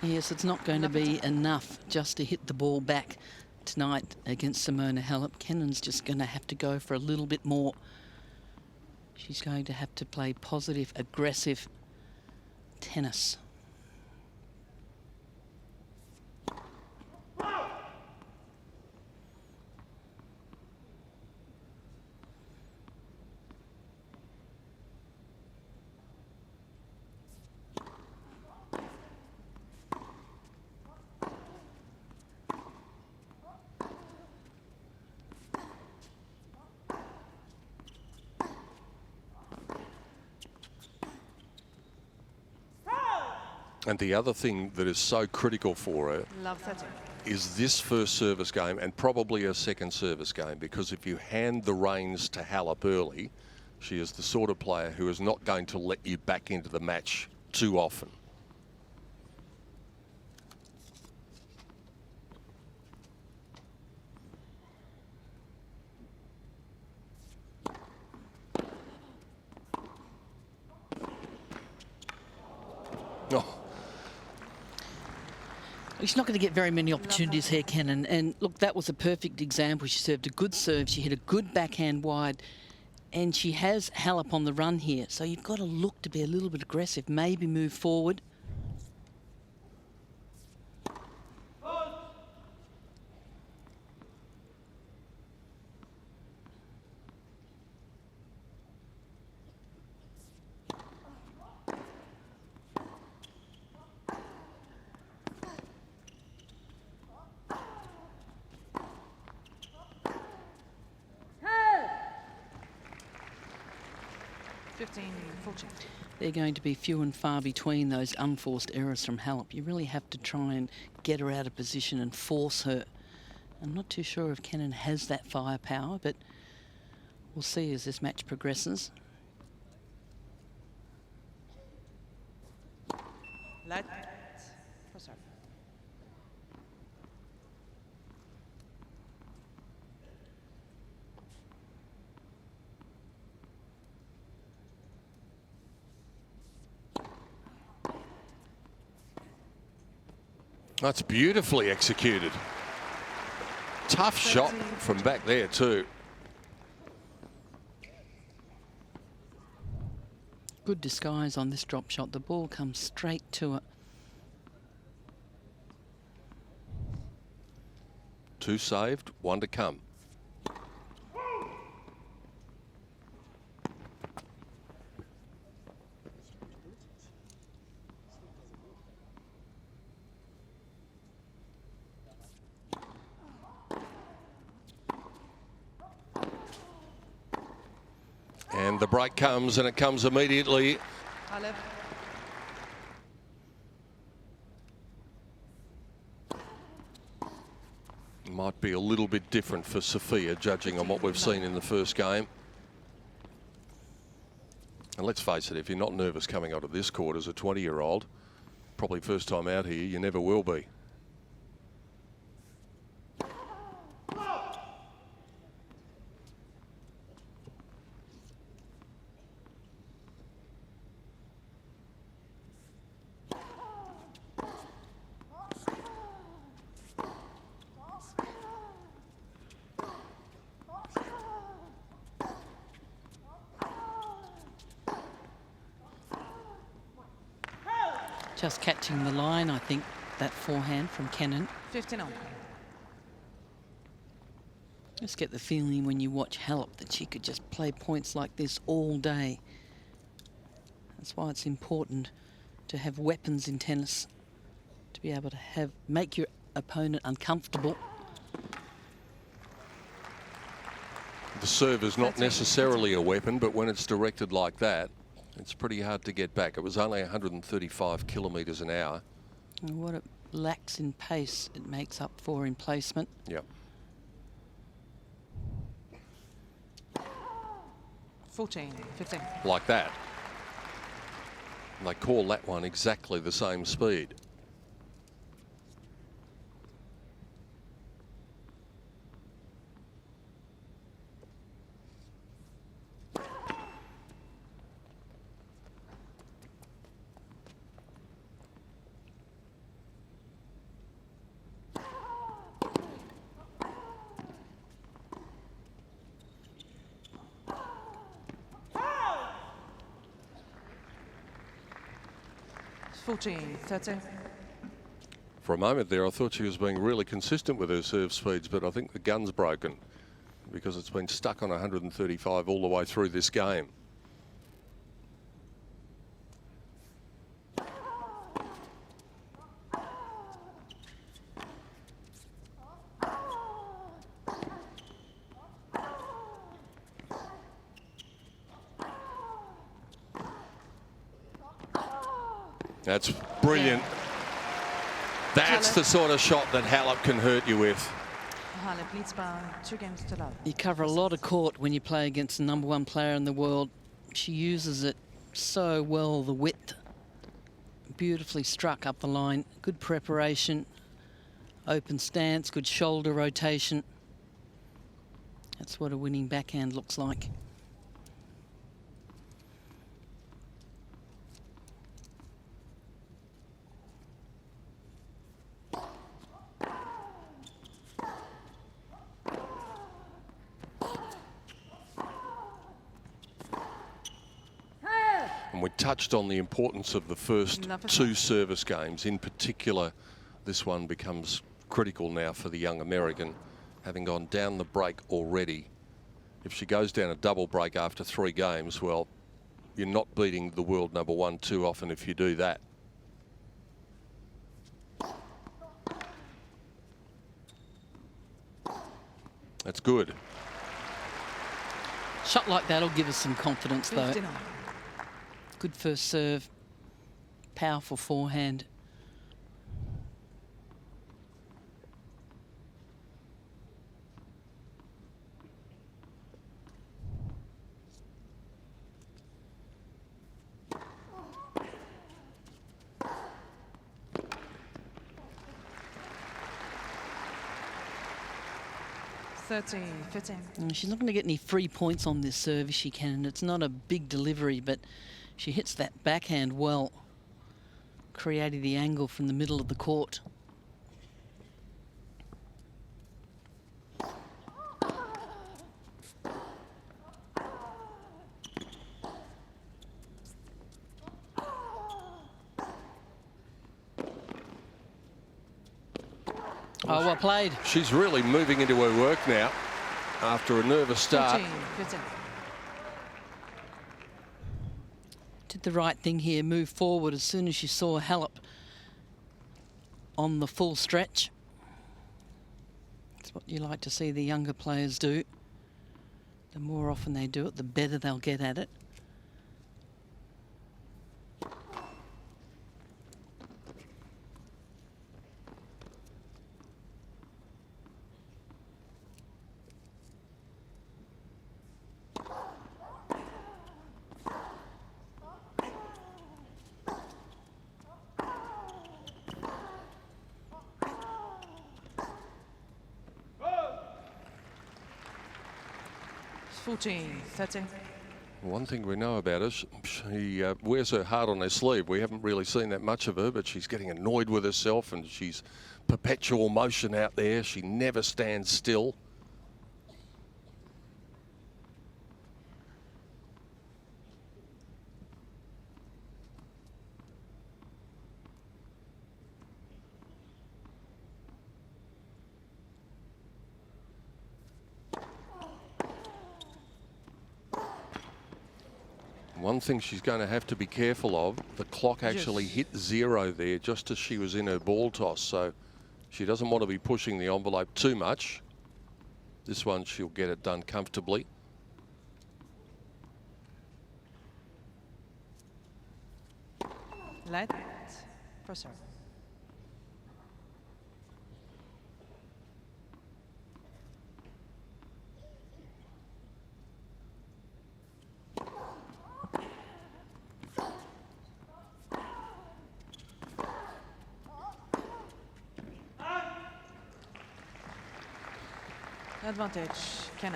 Yes, it's not going to be enough just to hit the ball back tonight against Simona Halep. Kenin's just going to have to go for a little bit more. She's going to have to play positive, aggressive tennis. And the other thing that is so critical for her is this first service game and probably a second service game, because if you hand the reins to Halep early, she is the sort of player who is not going to let you back into the match too often. Oh. She's not going to get very many opportunities here, Kenin. And look, that was a perfect example. She served a good serve. She hit a good backhand wide. And she has Halep on the run here. So you've got to look to be a little bit aggressive, maybe move forward. They're going to be few and far between, those unforced errors from Halep. You really have to try and get her out of position and force her. I'm not too sure if Kenin has that firepower, but we'll see as this match progresses. That's beautifully executed. Tough shot from back there too. Good disguise on this drop shot. The ball comes straight to it. 2 saved, 1 to come. And the break comes, and it comes immediately. Halep. Might be a little bit different for Sofia, judging on what we've seen in the first game. And let's face it, if you're not nervous coming onto this court as a 20-year-old, probably first time out here, you never will be. Just catching the line, I think, that forehand from Kenin. 15-on. Just get the feeling when you watch Halep that she could just play points like this all day. That's why it's important to have weapons in tennis, to be able to make your opponent uncomfortable. The serve is not necessarily a weapon, but when it's directed like that, it's pretty hard to get back. It was only 135 kilometres an hour. And what it lacks in pace, it makes up for in placement. Yep. 14, 15. Like that. And they call that one exactly the same speed. 14-13. For a moment there, I thought she was being really consistent with her serve speeds, but I think the gun's broken because it's been stuck on 135 all the way through this game. That's brilliant. Yeah. That's the sort of shot that Halep can hurt you with. Halep leads by 2 games to love. You cover a lot of court when you play against the #1 player in the world. She uses it so well, the width. Beautifully struck up the line. Good preparation. Open stance, good shoulder rotation. That's what a winning backhand looks like. And we touched on the importance of the first 2 service games. In particular, this one becomes critical now for the young American, having gone down the break already. If she goes down a double break after 3 games, well, you're not beating the world #1 too often if you do that. That's good. Shot like that'll give us some confidence, though. 59. Good first serve. Powerful forehand. She's not going to get any free points on this serve if she can. It's not a big delivery, but she hits that backhand well, creating the angle from the middle of the court. Oh, well played. She's really moving into her work now after a nervous start. 14-15. Did the right thing here, move forward as soon as she saw Halep on the full stretch. That's what you like to see the younger players do. The more often they do it, the better they'll get at it. It's 14-13. One thing we know about her, she wears her heart on her sleeve. We haven't really seen that much of her, but she's getting annoyed with herself and she's perpetual motion out there. She never stands still. One thing she's going to have to be careful of, the clock actually hit 0 there just as she was in her ball toss, so she doesn't want to be pushing the envelope too much. This one she'll get it done comfortably. Light for serve. Advantage, Cain.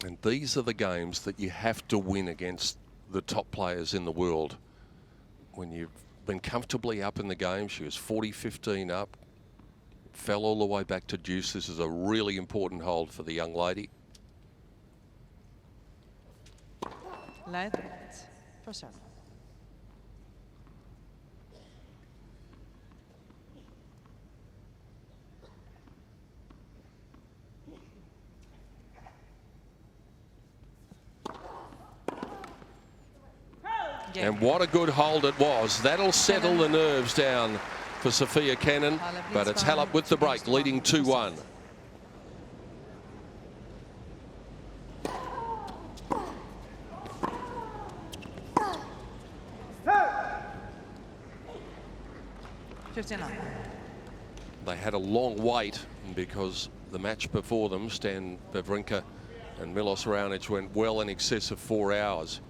And these are the games that you have to win against the top players in the world. When you've been comfortably up in the game, she was 40-15 up, fell all the way back to deuce. This is a really important hold for the young lady. Light for serve. And what a good hold it was. That'll settle the nerves down for Sofia Kenin, but it's Halep with the break, leading 2-1. They had a long wait because the match before them, Stan Wawrinka and Milos Raonic, went well in excess of 4 hours.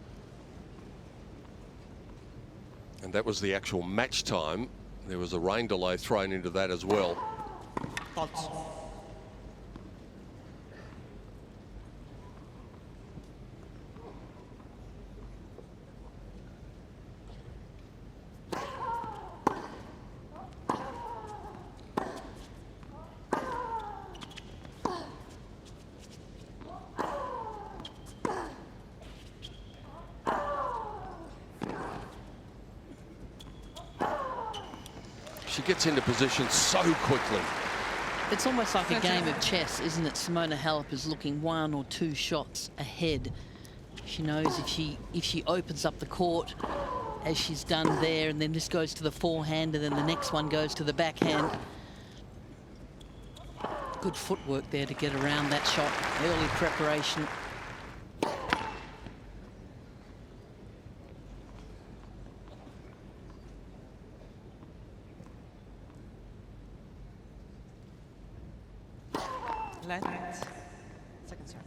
And that was the actual match time. There was a rain delay thrown into that as well. She gets into position so quickly. It's almost like a game of chess, isn't it? Simona Halep is looking 1 or 2 shots ahead. She knows if she opens up the court, as she's done there, and then this goes to the forehand, and then the next one goes to the backhand. Good footwork there to get around that shot. Early preparation. Second serve.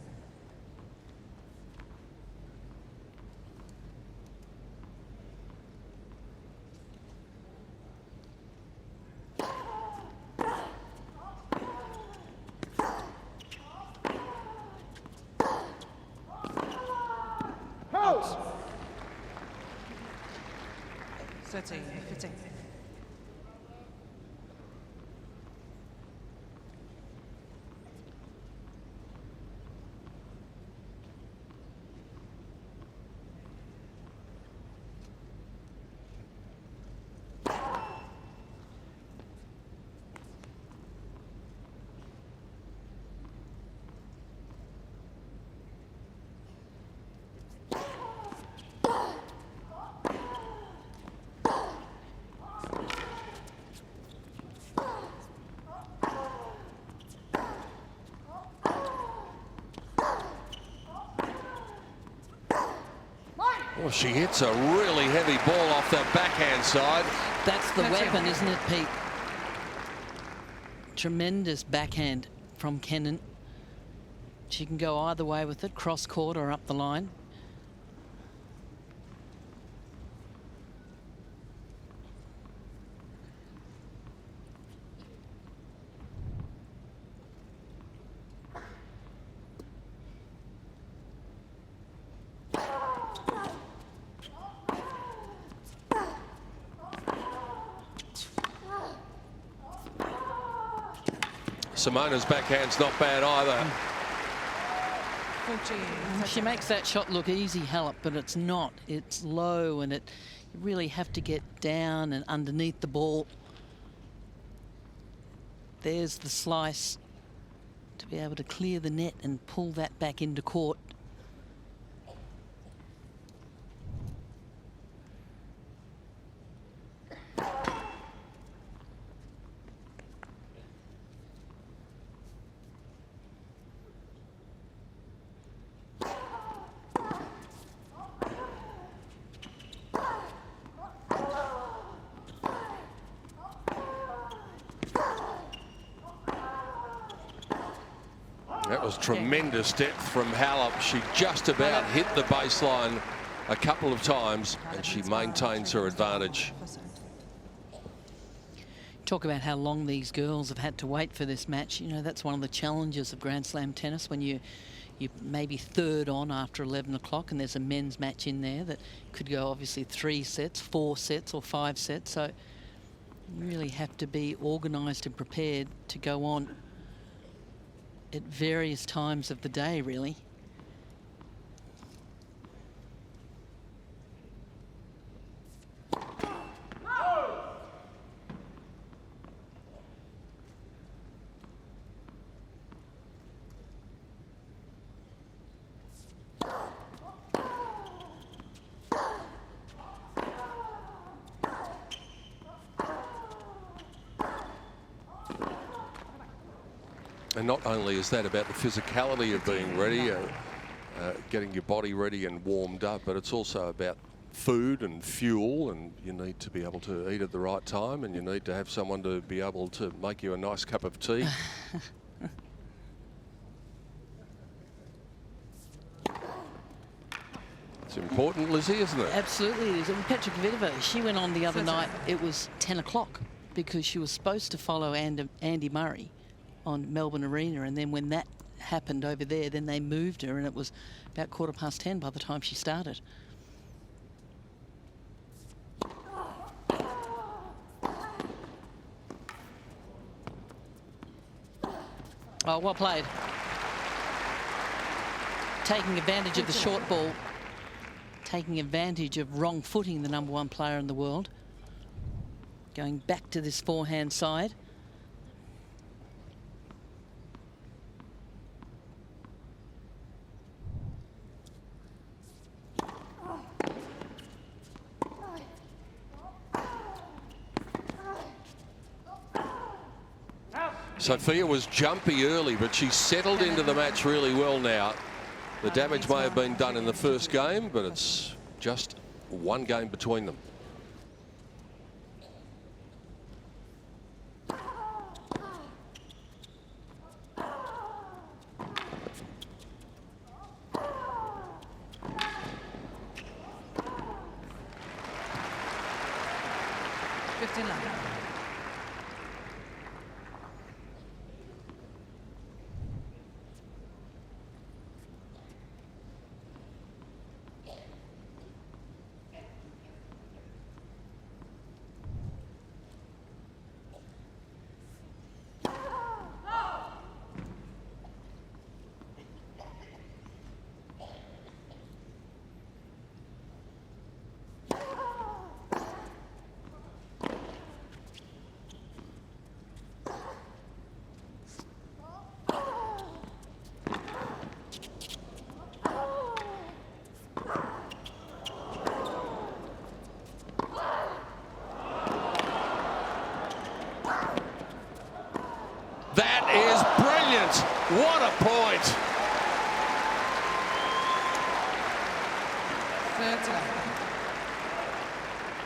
Out. 13, 15. Well, she hits a really heavy ball off that backhand side. That's the weapon, isn't it, Pete? Tremendous backhand from Kenin. She can go either way with it, cross court or up the line. Simona's backhand's not bad either. She makes that shot look easy, Halep, but it's not. It's low, and you really have to get down and underneath the ball. There's the slice to be able to clear the net and pull that back into court. That was tremendous depth from Halep. She just about hit the baseline a couple of times, and she maintains her advantage. Talk about how long these girls have had to wait for this match. You know, that's one of the challenges of Grand Slam tennis, when you maybe third on after 11 o'clock and there's a men's match in there that could go obviously 3 sets, 4 sets or 5 sets. So you really have to be organised and prepared to go on at various times of the day, really. And not only is that about the physicality of being ready, getting your body ready and warmed up, but it's also about food and fuel, and you need to be able to eat at the right time, and you need to have someone to be able to make you a nice cup of tea. It's important, Lizzie, isn't it? Absolutely it is. And Petra Kvitova, she went on the other night, it was 10 o'clock, because she was supposed to follow Andy Murray on Melbourne Arena, and then when that happened over there, then they moved her, and it was about 10:15 by the time she started. Oh, well played. Taking advantage of the short ball, taking advantage of wrong footing the #1 player in the world. Going back to this forehand side. Sofia was jumpy early, but she settled into the match really well now. The damage may have been done in the first game, but it's just one game between them. What a point! 30.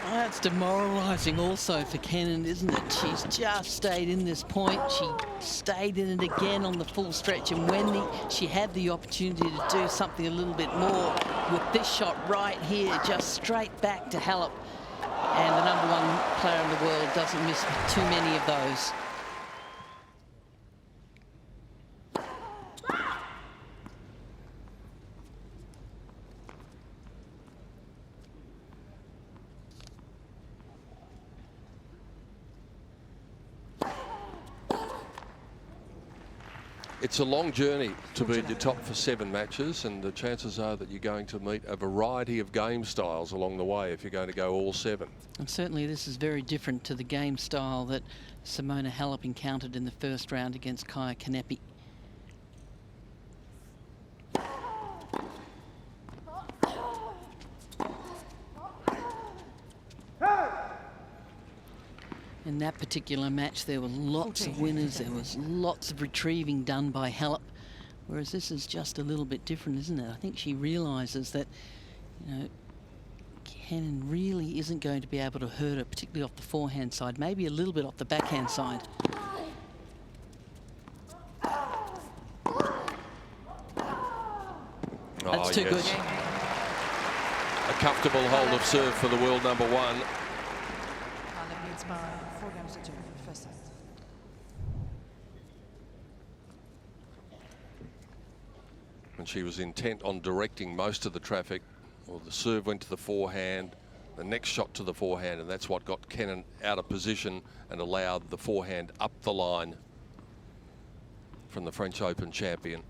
Oh, that's demoralising also for Kenin, isn't it? She's just stayed in this point. She stayed in it again on the full stretch, and when she had the opportunity to do something a little bit more with this shot right here, just straight back to Halep. And the #1 player in the world doesn't miss too many of those. It's a long journey to be at your top for 7 matches, and the chances are that you're going to meet a variety of game styles along the way if you're going to go all 7. And certainly this is very different to the game style that Simona Halep encountered in the first round against Cain. In that particular match, there were lots of winners. There was lots of retrieving done by Halep, whereas this is just a little bit different, isn't it? I think she realises that, you know, Cain really isn't going to be able to hurt her, particularly off the forehand side, maybe a little bit off the backhand side. That's too good. A comfortable hold of serve for the world #1. And she was intent on directing most of the traffic. Well, the serve went to the forehand, the next shot to the forehand, and that's what got Kenin out of position and allowed the forehand up the line from the French Open champion.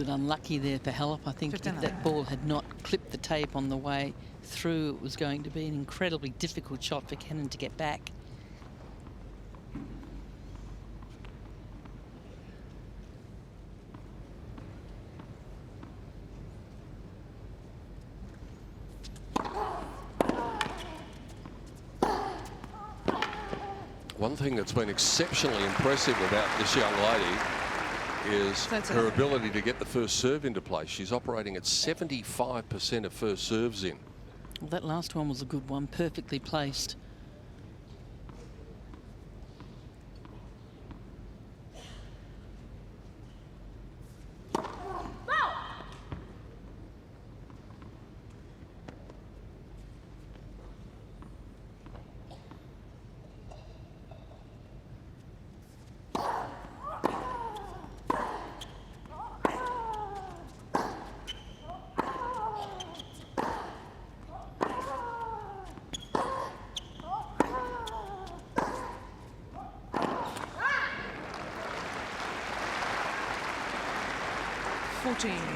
bit unlucky there for Halep. I think if that ball had not clipped the tape on the way through, it was going to be an incredibly difficult shot for Kenin to get back. One thing that's been exceptionally impressive about this young lady is her ability to get the first serve into play. She's operating at 75% of first serves in. Well, that last one was a good one, perfectly placed.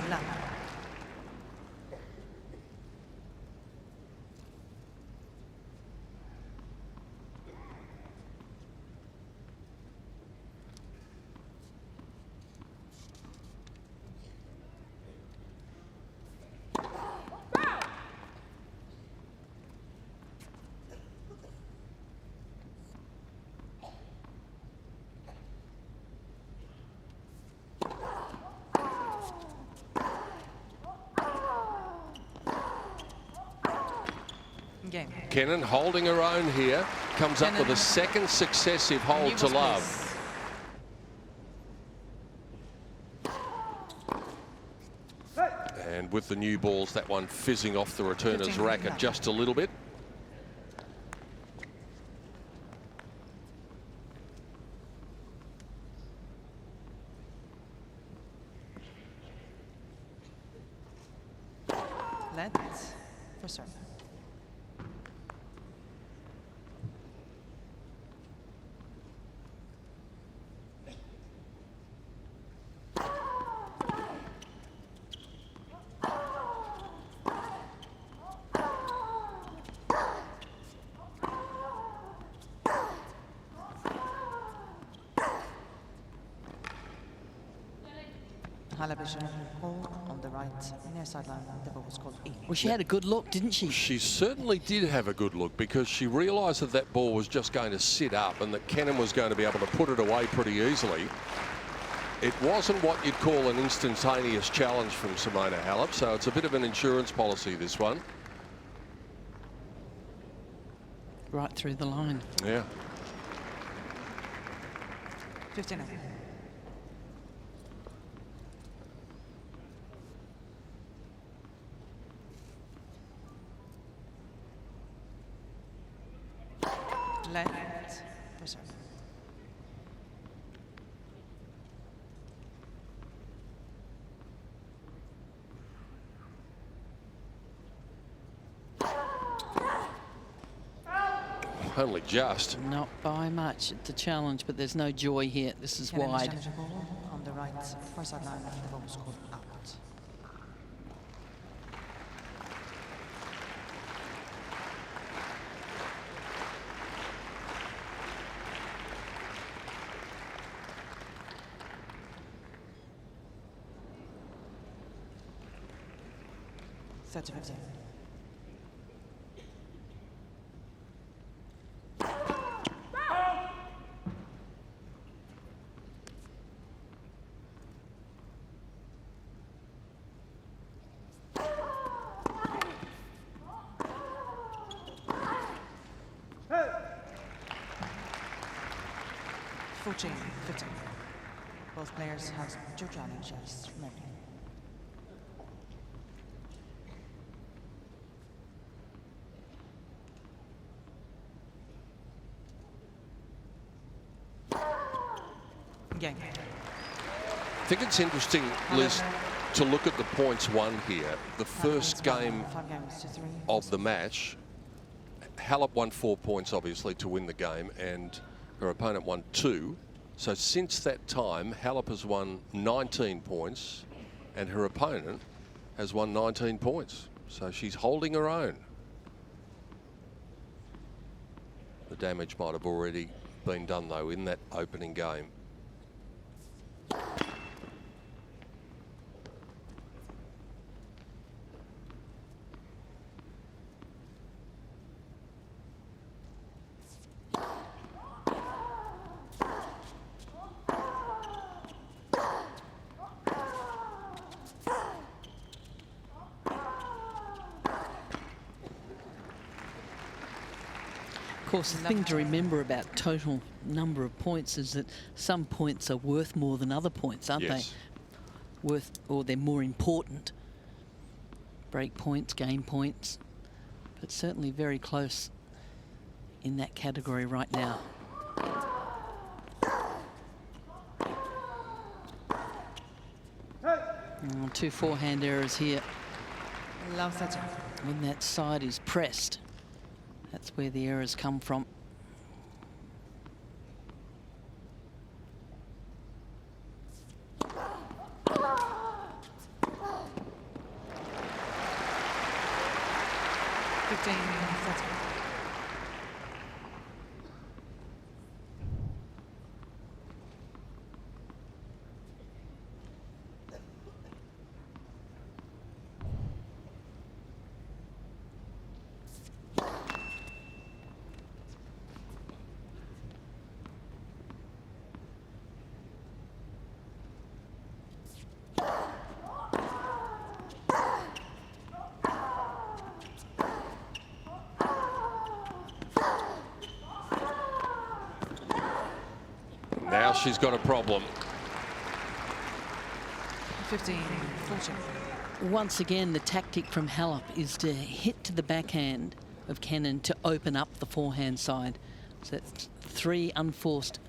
Love. Game. Kenin holding her own here, comes up with a second successive hold to love. And with the new balls, that one fizzing off the returner's racket just a little bit. Let's for serve. Halep on the right near sideline. The ball was called E. Well, she had a good look, didn't she? She certainly did have a good look, because she realised that that ball was just going to sit up and that Kenin was going to be able to put it away pretty easily. It wasn't what you'd call an instantaneous challenge from Simona Halep, so it's a bit of an insurance policy, this one. Right through the line. Yeah. 15. Left for serve. Only just. Not by much. It's a challenge, but there's no joy here. This is wide. On the right, far sideline, the ball was called out. That's 15. Hey. 14-15. Both players have 2 challenges remaining. Game. I think it's interesting, Liz, to look at the points won here. The first game of the match, Halep won 4 points, obviously, to win the game, and her opponent won 2. So since that time, Halep has won 19 points and her opponent has won 19 points. So she's holding her own. The damage might have already been done, though, in that opening game. Of course, the thing to remember about total number of points is that some points are worth more than other points, aren't they? Worth, or they're more important. Break points, game points, but certainly very close in that category right now. Oh, 2 forehand errors here. When that side is pressed, that's where the errors come from. Now she's got a problem. 15-14. Once again, the tactic from Halep is to hit to the backhand of Kenin to open up the forehand side. So that's 3 unforced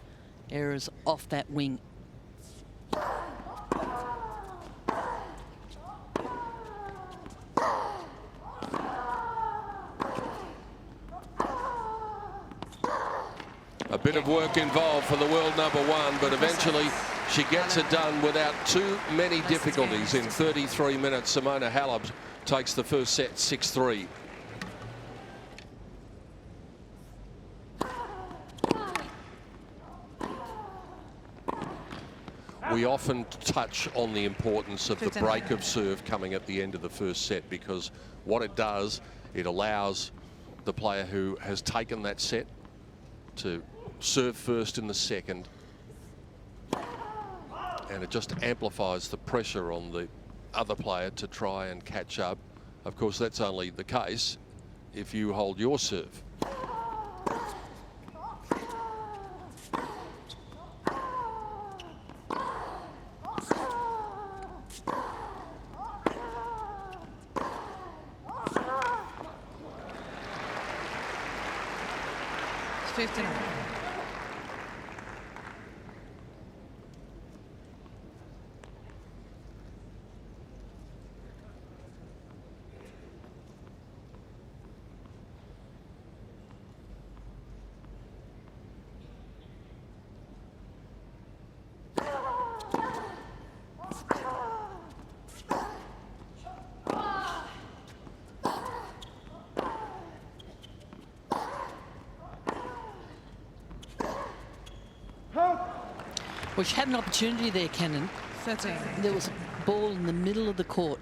errors off that wing. A bit of work involved for the world #1, but eventually she gets it done without too many difficulties. In 33 minutes, Simona Halep takes the first set 6-3. We often touch on the importance of the break of serve coming at the end of the first set, because what it does, it allows the player who has taken that set to serve first in the second, and it just amplifies the pressure on the other player to try and catch up. Of course, that's only the case if you hold your serve. Well, she had an opportunity there, Kenin. 13. There was a ball in the middle of the court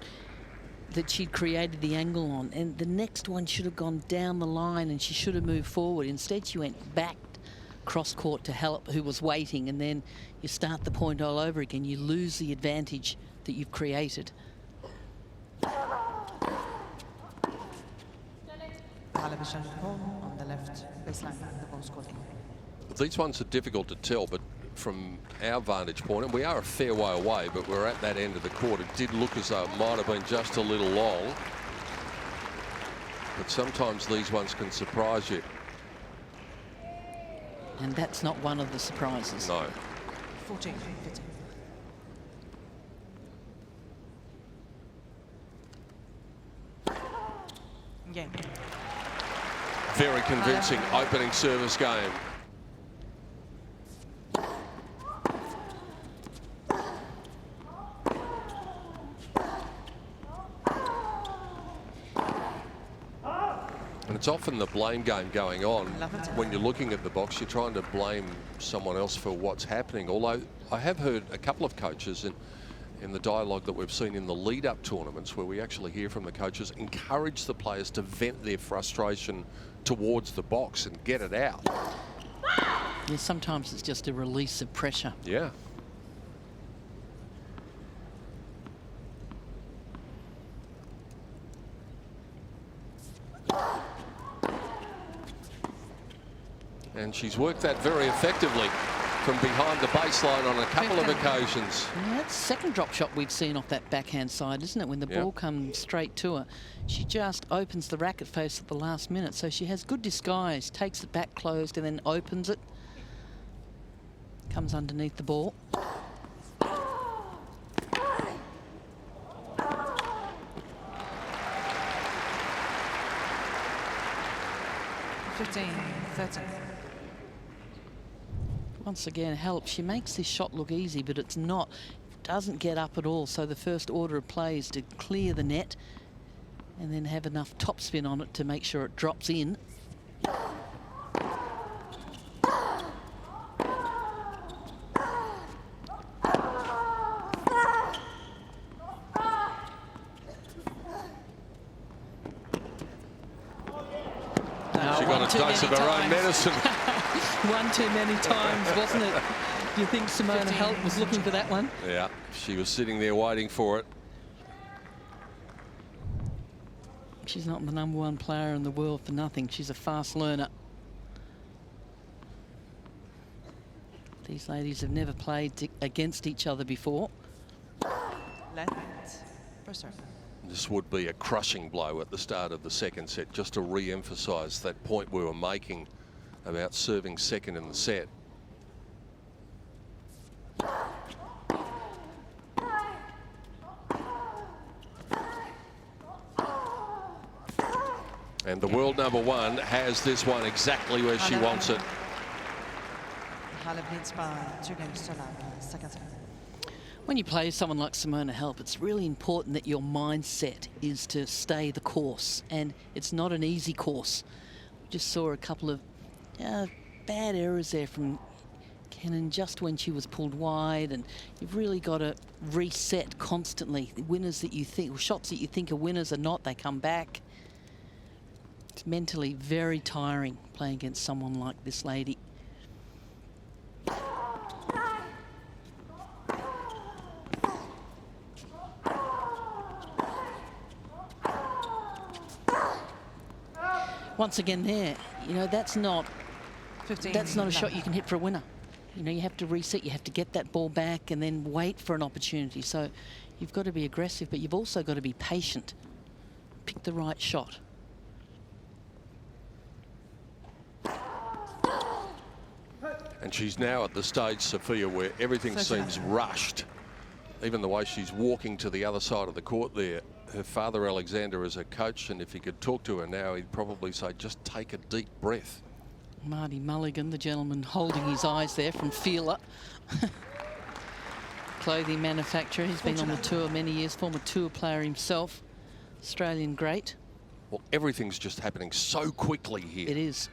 that she'd created the angle on, and the next one should have gone down the line and she should have moved forward. Instead, she went back cross court to Halep, who was waiting, and then you start the point all over again. You lose the advantage that you've created. Television home on the left baseline, the ball scoring. These ones are difficult to tell, but from our vantage point, and we are a fair way away, but we're at that end of the court. It did look as though it might have been just a little long, but sometimes these ones can surprise you. And that's not one of the surprises. No. 14, 15. Game. Very convincing opening service game. it's often the blame game going on. Love it. When you're looking at the box, you're trying to blame someone else for what's happening. Although I have heard a couple of coaches in the dialogue that we've seen in the lead-up tournaments, where we actually hear from the coaches, encourage the players to vent their frustration towards the box and get it out. Yeah, sometimes it's just a release of pressure. Yeah. And she's worked that very effectively from behind the baseline on a couple of occasions. Yeah, that's the second drop shot we've seen off that backhand side, isn't it? When the ball comes straight to her, she just opens the racket face at the last minute. So she has good disguise, takes it back closed and then opens it. Comes underneath the ball. 15-13. Once again, Halep, she makes this shot look easy, but it's not. Doesn't get up at all. So the first order of play is to clear the net and then have enough topspin on it to make sure it drops in. She got a dose of her own medicine. One too many times, wasn't it? Do you think Simona Halep was looking for that one? Yeah, she was sitting there waiting for it. She's not the #1 player in the world for nothing. She's a fast learner. These ladies have never played against each other before. Left for serve. This would be a crushing blow at the start of the second set, just to re-emphasise that point we were making about serving second in the set. And the world #1 has this one exactly where she wants it. Halep leads by 2 games to 11. Second set. When you play someone like Simona Halep, it's really important that your mindset is to stay the course, and it's not an easy course. We just saw a couple of bad errors there from Cain just when she was pulled wide, and you've really got to reset constantly. The winners that you think, or shots that you think are winners are not, they come back. It's mentally very tiring playing against someone like this lady. Once again there, you know, that's not a shot you can hit for a winner. You know, you have to reset, you have to get that ball back and then wait for an opportunity. So you've got to be aggressive, but you've also got to be patient. Pick the right shot. And she's now at the stage, Sophia, where everything seems rushed. Even the way she's walking to the other side of the court there. Her father, Alexander, is a coach, and if he could talk to her now, he'd probably say, just take a deep breath. Marty Mulligan, the gentleman holding his eyes there from Feeler. Clothing manufacturer. He's been on the tour many years, former tour player himself. Australian great. Well, everything's just happening so quickly here. It is.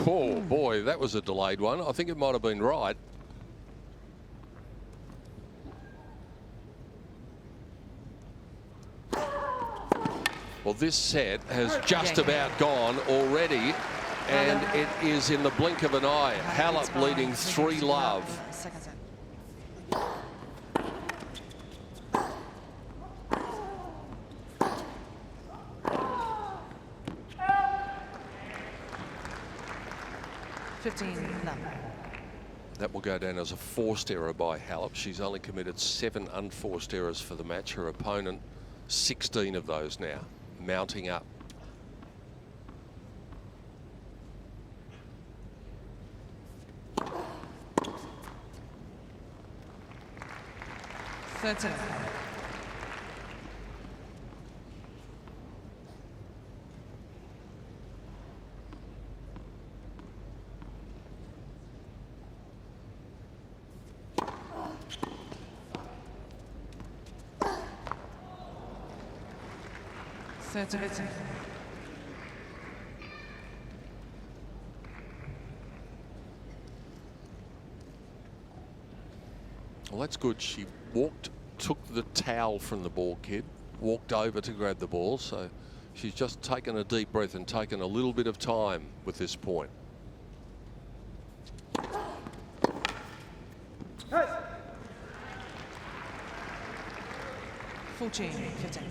Oh, boy, that was a delayed one. I think it might have been right. Well, this set has just about gone already, and it is in the blink of an eye. Halep leading 3-love. Second set. That will go down as a forced error by Halep. She's only committed 7 unforced errors for the match. Her opponent, 16 of those now, mounting up. Third set. 30-15. Well, that's good. She took the towel from the ball kid, walked over to grab the ball. So she's just taken a deep breath and taken a little bit of time with this point. 14-15.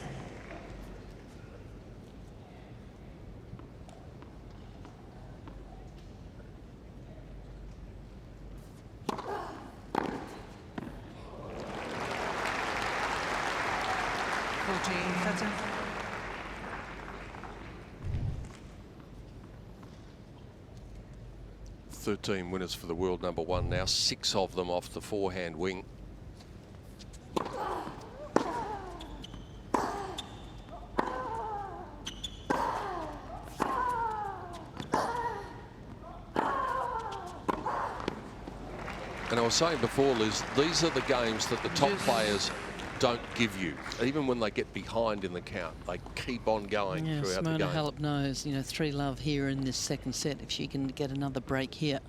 Thirteen winners for the world #1 now, 6 of them off the forehand wing. And I was saying before, Liz, these are the games that the top players don't give you. Even when they get behind in the count, they keep on going throughout the game. Simona Halep knows, 3-love here in this second set if she can get another break here.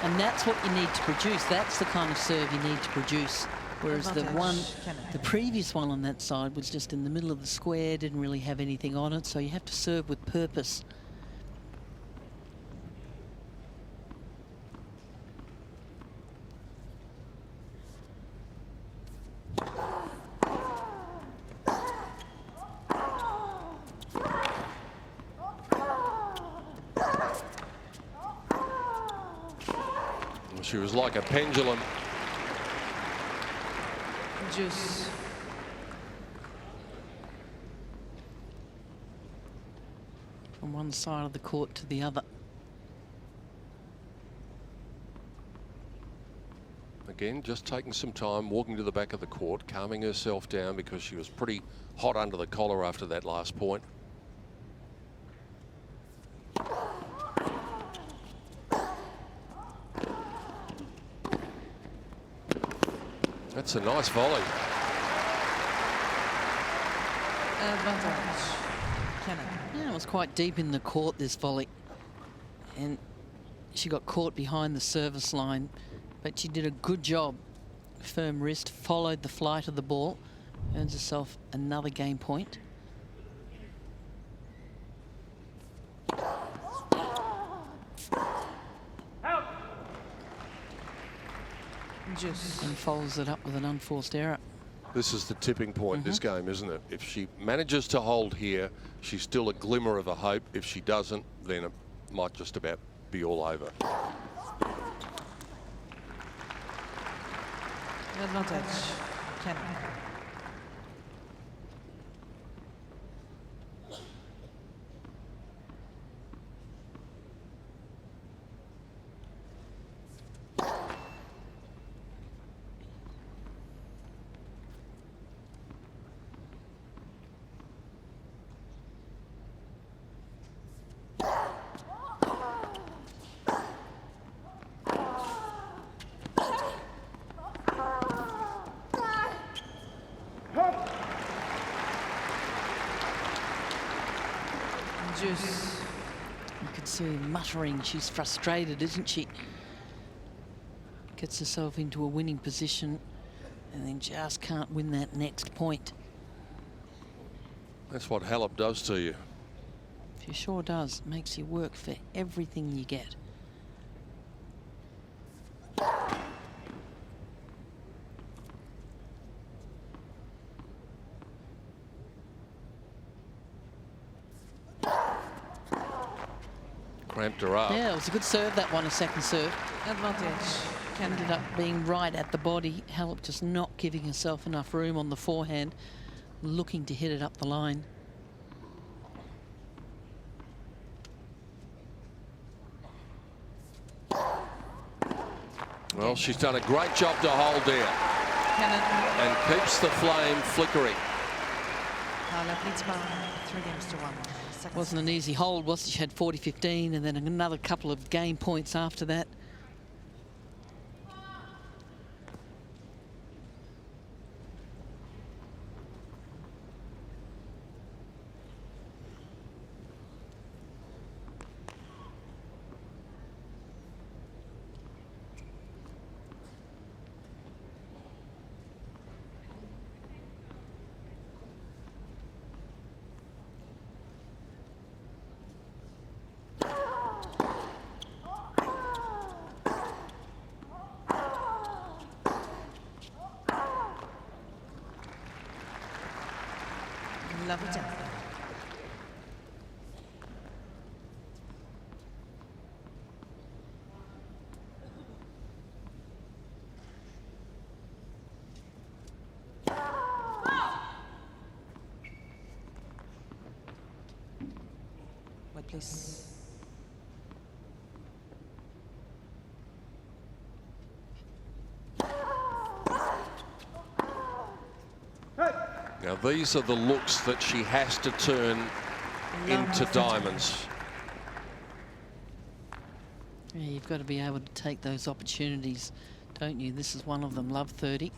And that's what you need to produce. That's the kind of serve you need to produce. Whereas the previous one on that side was just in the middle of the square, didn't really have anything on it. So you have to serve with purpose. She was like a pendulum. Juice. From one side of the court to the other. Again, just taking some time, walking to the back of the court, calming herself down because she was pretty hot under the collar after that last point. That's a nice volley. Advantage. Cain. Yeah, it was quite deep in the court, this volley. And she got caught behind the service line, but she did a good job. Firm wrist, followed the flight of the ball, earns herself another game point. And follows it up with an unforced error. This is the tipping point, this game, isn't it? If she manages to hold here, she's still a glimmer of a hope. If she doesn't, then it might just about be all over. Advantage. Cain. Juice. You could see her muttering. She's frustrated, isn't she? Gets herself into a winning position and then just can't win that next point. That's what Halep does to you. She sure does. Makes you work for everything you get. Cramped her up. Yeah, it was a good serve, that one, a second serve. Advantage. Cain. Ended up being right at the body. Halep just not giving herself enough room on the forehand, looking to hit it up the line. Well, she's done a great job to hold there. Cain. And keeps the flame flickering. Halep leads by 3-1. Wasn't an easy hold, was it? She had 40-15 and then another couple of game points after that. Level 10. Wait, please. Now these are the looks that she has to turn into diamonds. Yeah, you've got to be able to take those opportunities, don't you? This is one of them. Love 30.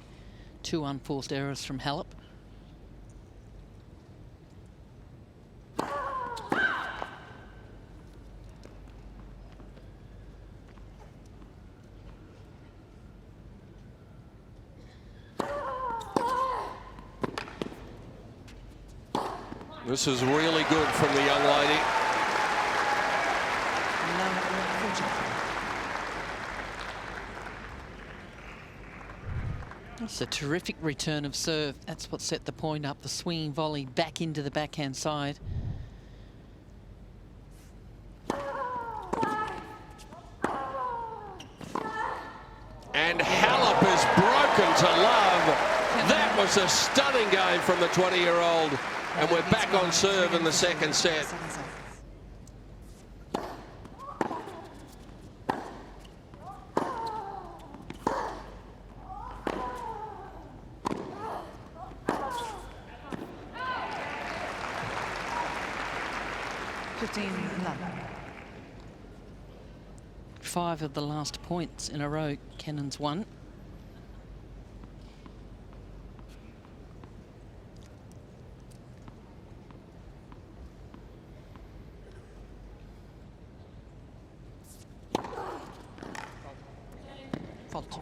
2 unforced errors from Halep. This is really good from the young lady. It's a terrific return of serve. That's what set the point up. The swinging volley back into the backhand side. And Halep is broken to love. That was a stunning game from the 20-year-old. And we're back on serve in the second set. Five of the last points in a row, Kenin's won. Fault.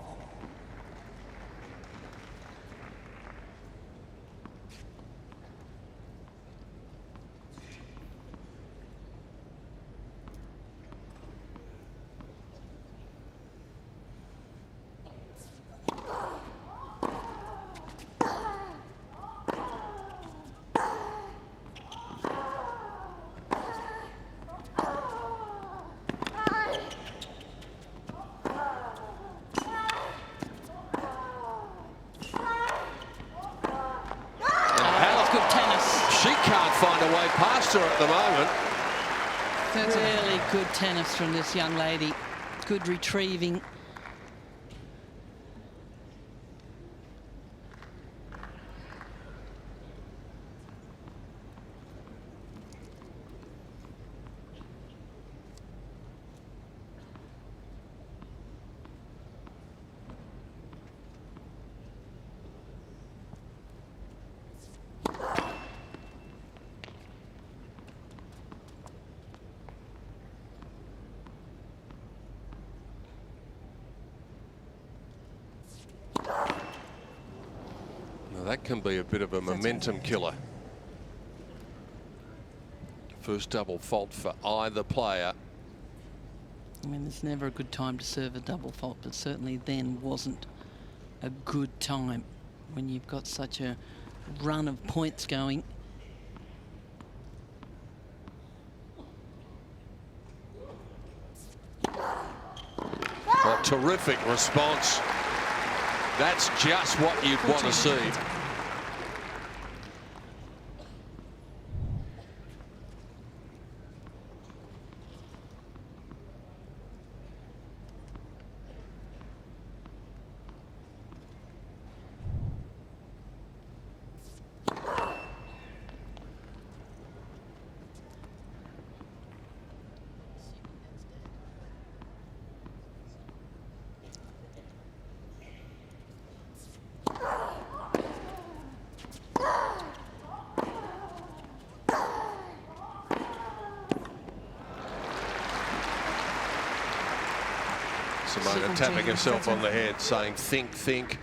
Find a way past her at the moment. Really good tennis from this young lady. Good retrieving. That can be a bit of a momentum killer. First double fault for either player. I mean, there's never a good time to serve a double fault, but certainly then wasn't a good time when you've got such a run of points going. A terrific response. That's just what you'd want to see. Simona tapping herself on the head, saying, think, think.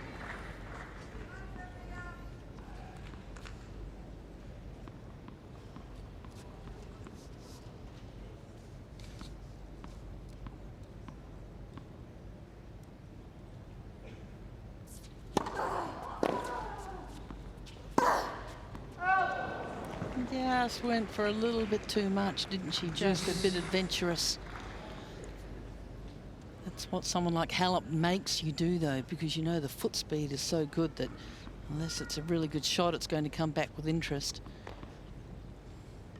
just went for a little bit too much, didn't she? Just a bit adventurous. That's what someone like Halep makes you do, though, because you know the foot speed is so good that unless it's a really good shot, it's going to come back with interest.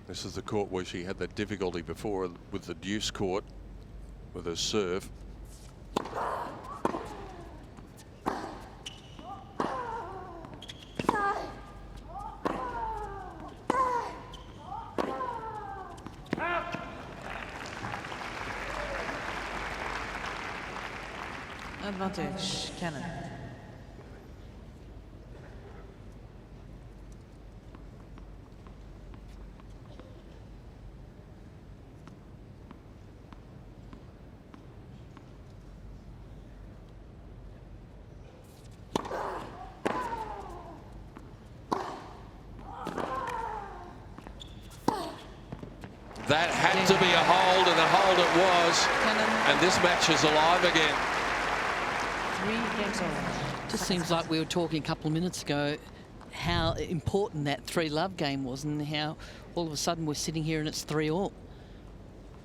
This is the court where she had that difficulty before with the deuce court with her serve. Advantage, Cain. That had to be a hold, and a hold it was. And this match is alive again. 3 games over. Just seems like we were talking a couple of minutes ago how important that 3-love game was, and how all of a sudden we're sitting here and it's 3-all.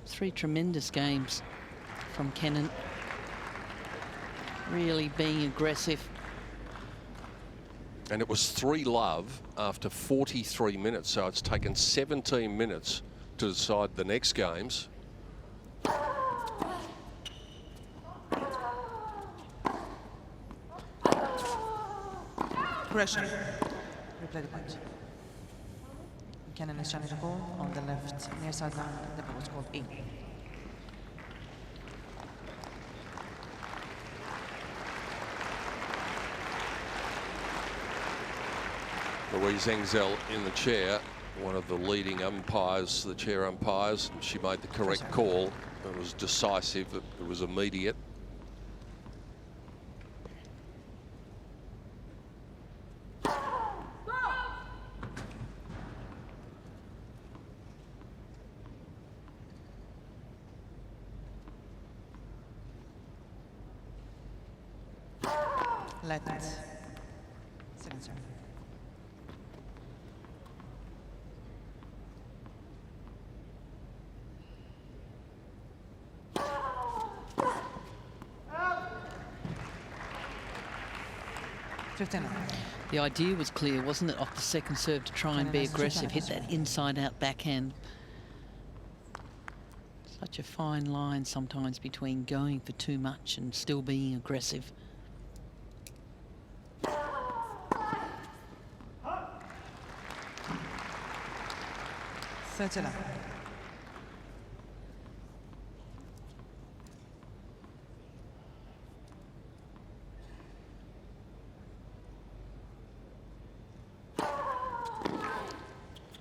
3 tremendous games from Kenin. Really being aggressive. And it was 3-love after 43 minutes, so it's taken 17 minutes to decide the next games. Correction. Replay the point. Cain is trying to goal on the left near sideline. The ball was called in. Louise Engzel in the chair, one of the leading umpires, the chair umpires, and she made the correct call. It was decisive, it was immediate. Let second serve. The idea was clear, wasn't it, off the second serve to try and be aggressive, hit that inside-out backhand. Such a fine line sometimes between going for too much and still being aggressive.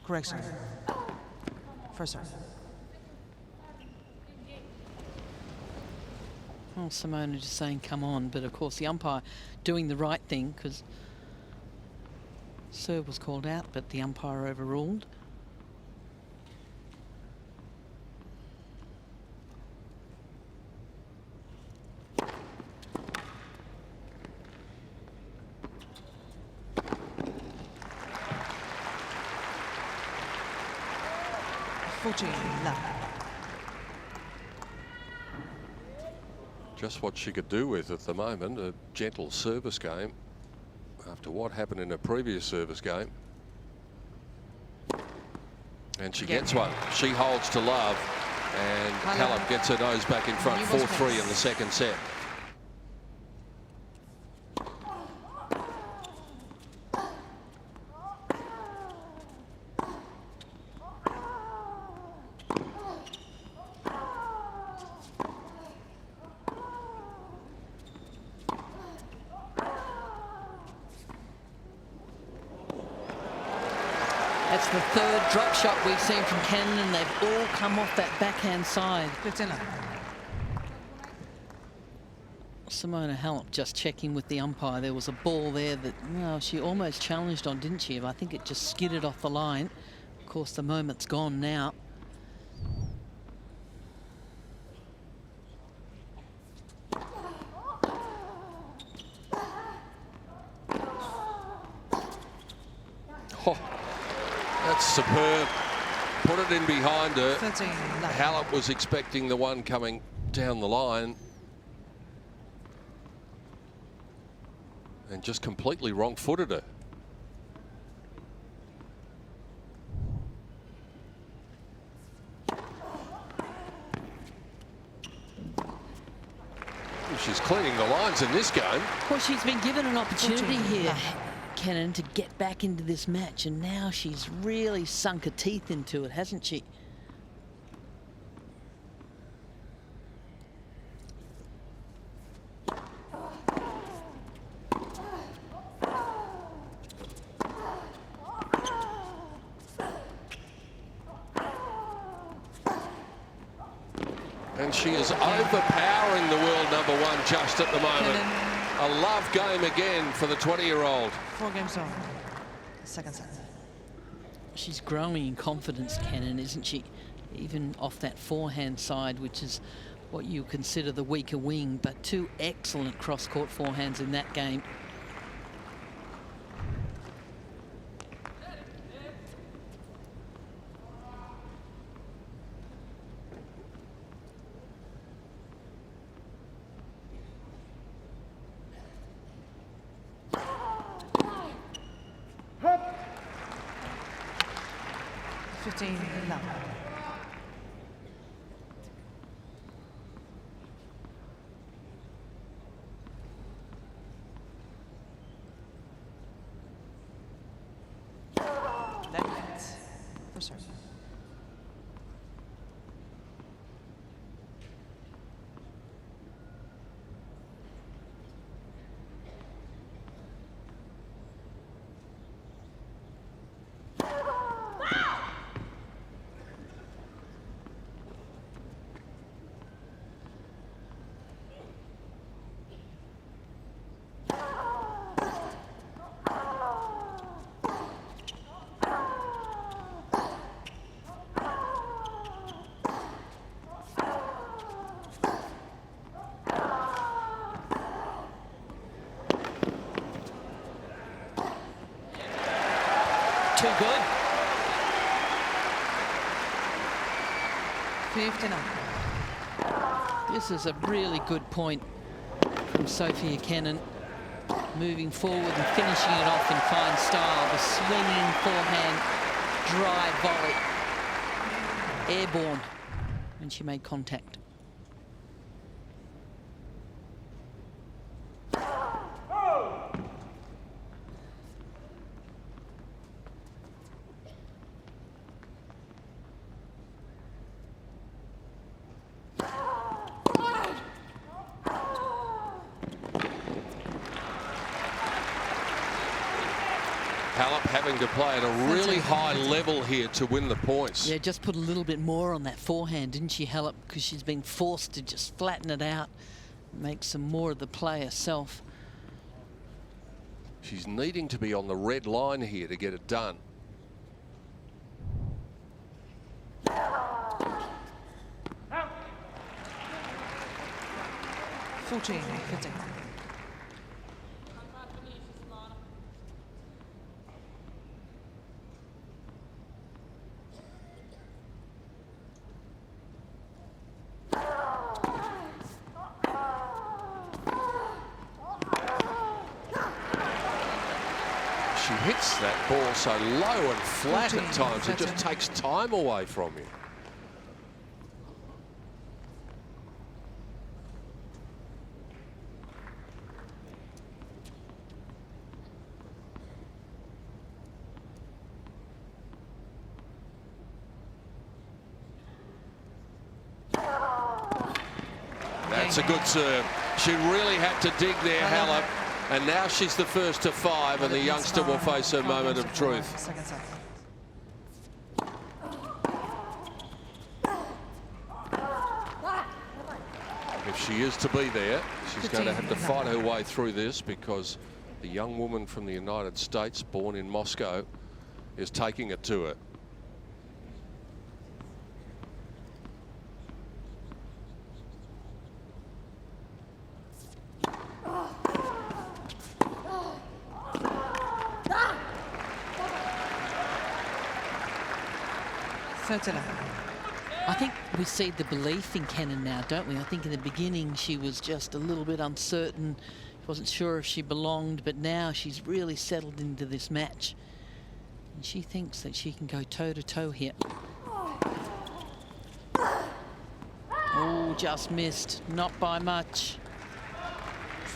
Correction. First serve. Well, Simona just saying, come on, but of course the umpire doing the right thing, because serve was called out, but the umpire overruled. Just what she could do with at the moment, a gentle service game after what happened in a previous service game. And she gets one. She holds to love, and Halep gets her nose back in front, 4-3 in the second set. That's the third drop shot we've seen from Cain, and they've all come off that backhand side. Simona Halep just checking with the umpire. There was a ball there that, well, she almost challenged on, didn't she? I think it just skidded off the line. Of course, the moment's gone now. Oh, that's superb. Put it in behind her. 13, love. Halep was expecting the one coming down the line. And just completely wrong-footed her. She's cleaning the lines in this game. Well, she's been given an opportunity here, Kenin, to get back into this match, and now she's really sunk her teeth into it, hasn't she? And she is overpowering the world #1 just at the moment. A love game again for the 20-year-old. 4 games on. Second set. She's growing in confidence, Kenin, isn't she? Even off that forehand side, which is what you consider the weaker wing, but 2 excellent cross-court forehands in that game. Too good. 59. This is a really good point from Sofia Kenin. Moving forward and finishing it off in fine style. The swinging forehand drive volley. Airborne when she made contact. Halep having to play at a really high level here to win the points. Yeah, just put a little bit more on that forehand, didn't she, Halep? Because she's been forced to just flatten it out, make some more of the play herself. She's needing to be on the red line here to get it done. Out. 14, 15. She hits that ball so low and flat 14, at times, it just 13. takes time away from you. That's a good serve. She really had to dig there, Halep. And now she's the first to 5, and the youngster will face her moment of truth. Second set. If she is to be there, she's going to have to fight her way through this, because the young woman from the United States, born in Moscow, is taking it to her. 13. I think we see the belief in Kenin now, don't we? I think in the beginning she was just a little bit uncertain, wasn't sure if she belonged, but now she's really settled into this match. And she thinks that she can go toe-to-toe here. Oh, just missed, not by much.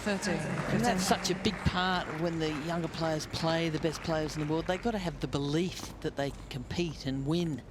13. And that's such a big part of when the younger players play, the best players in the world. They've got to have the belief that they can compete and win.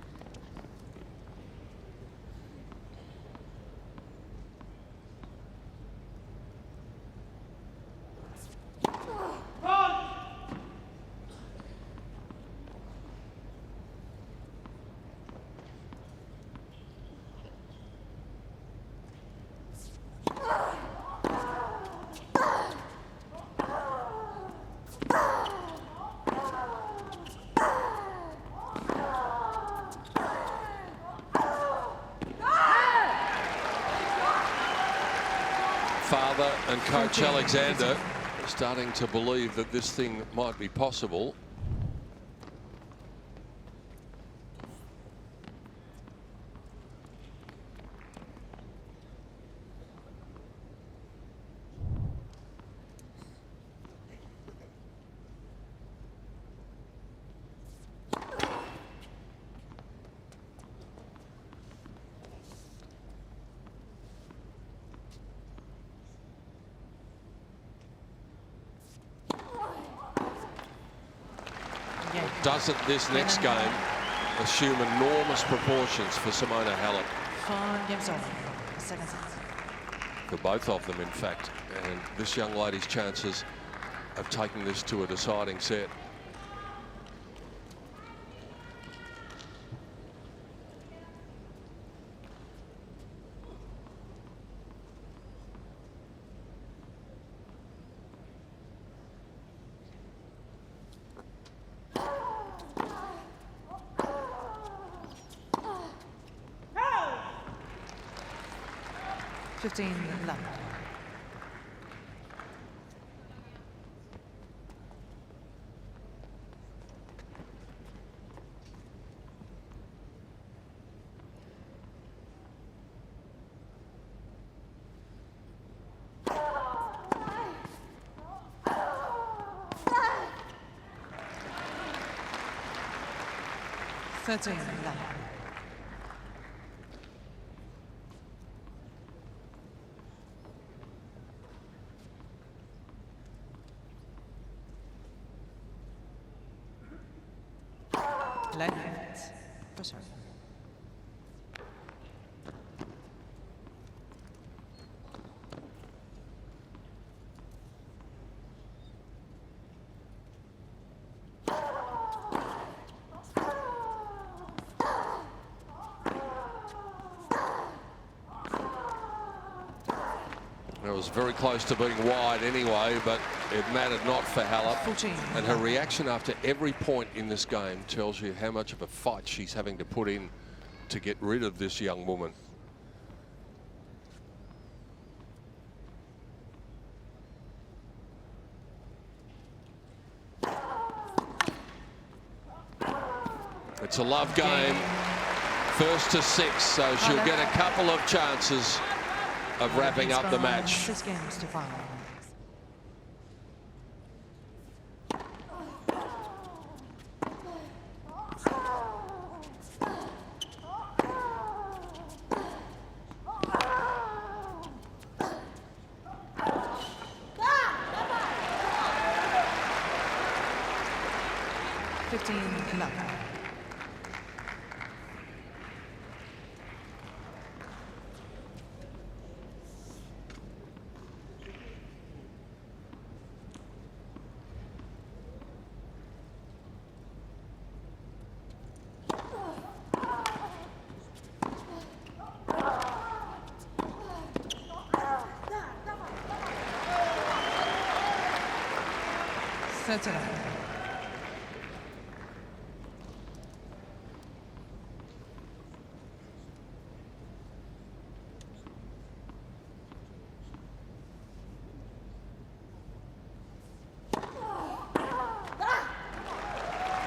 Father and coach Alexander are starting to believe that this thing might be possible. Doesn't this next game assume enormous proportions for Simona Halep? 5 games over. Second set. For both of them, in fact. And this young lady's chances of taking this to a deciding set. Love. Love. Left. Oh, sorry. It was very close to being wide anyway, but it mattered not for Halep. 14. And her reaction after every point in this game tells you how much of a fight she's having to put in to get rid of this young woman. It's a love game. First to 6, so she'll get a couple of chances of wrapping up the match. 6 games to 5.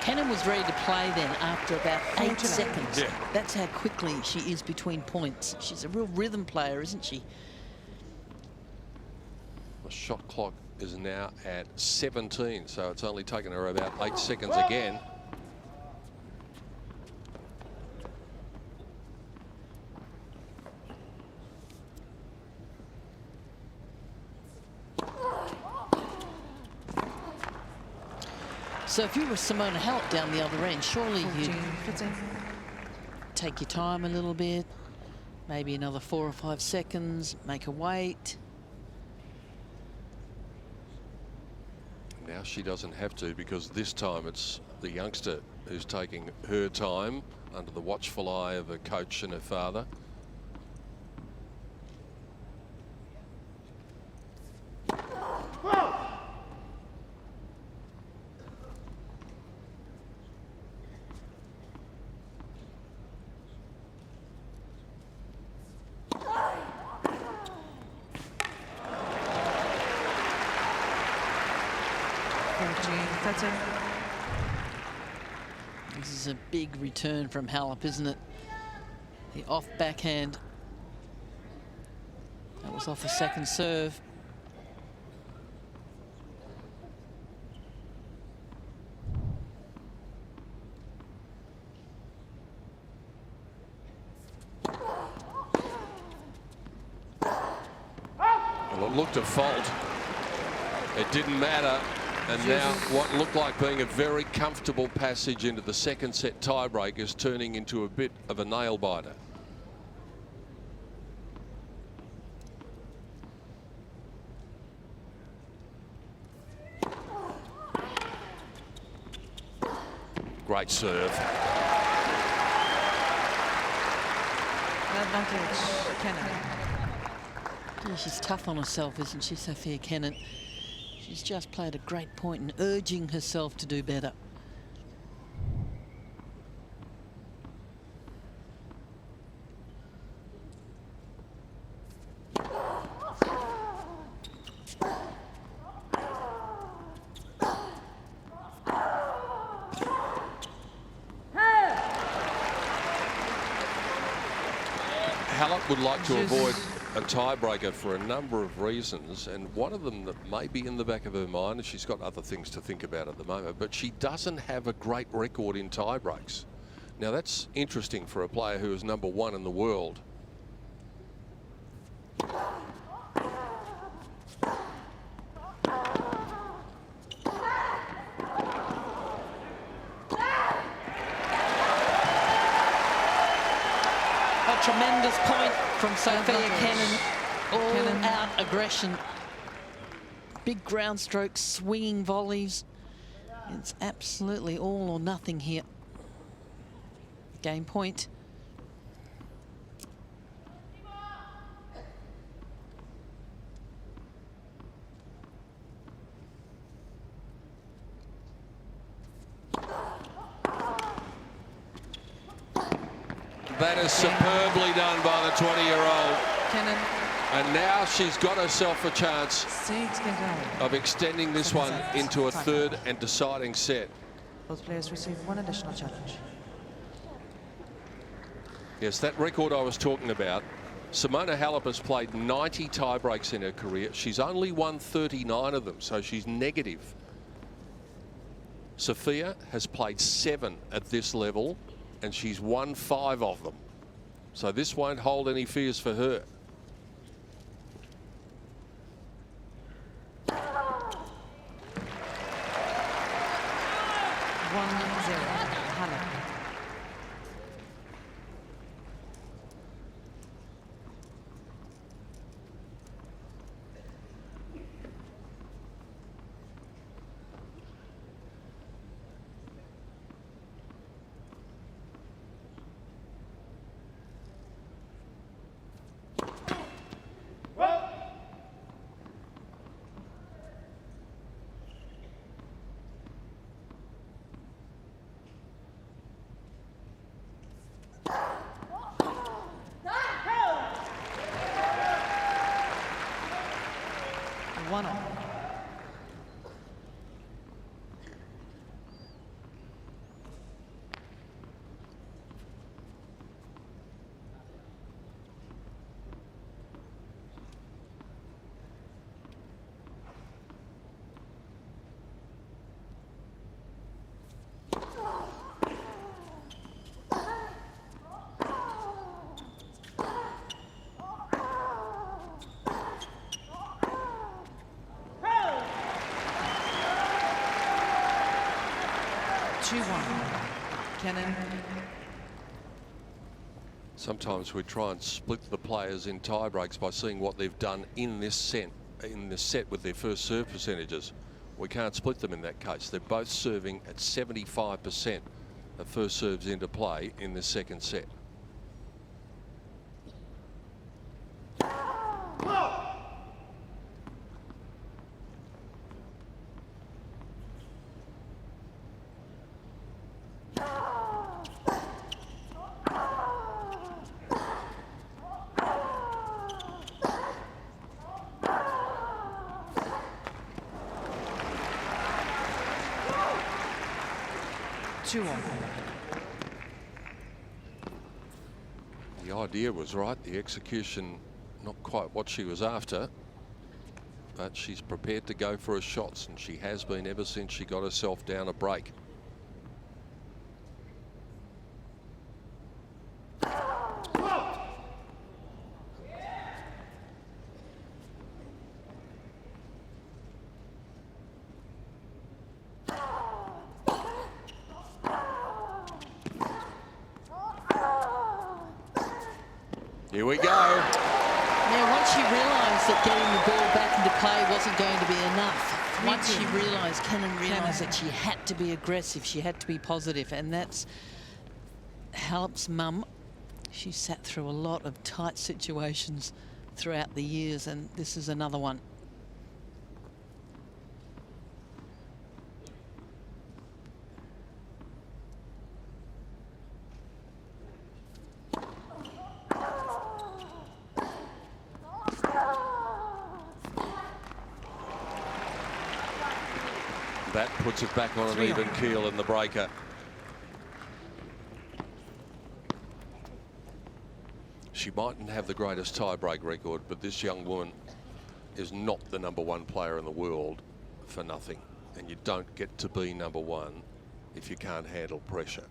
Kenin was ready to play then after about 8 seconds. Yeah. That's how quickly she is between points. She's a real rhythm player, isn't she? The shot clock is now at 17, so it's only taken her about 8 seconds again. So if you were Simona Halep down the other end, surely you'd take your time a little bit, maybe another 4 or 5 seconds, make her wait. Now she doesn't have to, because this time it's the youngster who's taking her time under the watchful eye of her coach and her father. This is a big return from Halep, isn't it? The off backhand. That was off the second serve. Well, it looked a fault. It didn't matter. And now what looked like being a very comfortable passage into the second set tiebreak is turning into a bit of a nail biter. Great serve. Advantage, Kenin. Yeah, she's tough on herself, isn't she, Sofia Kenin? She's just played a great point in urging herself to do better. Halep would like to avoid a tiebreaker for a number of reasons, and one of them that may be in the back of her mind, and she's got other things to think about at the moment, but she doesn't have a great record in tiebreaks. Now that's interesting for a player who is #1 in the world. A tremendous point from Sofia Kenin. All-out aggression. Big ground strokes, swinging volleys. It's absolutely all or nothing here. Game point. That is superbly done by the 20-year-old. Kenin. And now she's got herself a chance of extending this one into a third and deciding set. Both players receive one additional challenge. Yes, that record I was talking about. Simona Halep has played 90 tiebreaks in her career. She's only won 39 of them, so she's negative. Sofia has played 7 at this level, and she's won 5 of them. So this won't hold any fears for her. 2-1. Kenin. Sometimes we try and split the players in tie breaks by seeing what they've done in this set with their first serve percentages. We can't split them in that case. They're both serving at 75% of first serves into play in the second set. The idea was right, the execution not quite what she was after, but she's prepared to go for her shots, and she has been ever since she got herself down a break. Here we go. Now, once she realised that getting the ball back into play wasn't going to be enough, once she realised, Kenin realised that she had to be aggressive, she had to be positive, and that's Halep's mum. She sat through a lot of tight situations throughout the years, and this is another one. That puts it back on an even keel in the breaker. She mightn't have the greatest tie-break record, but this young woman is not the #1 player in the world for nothing. And you don't get to be #1 if you can't handle pressure.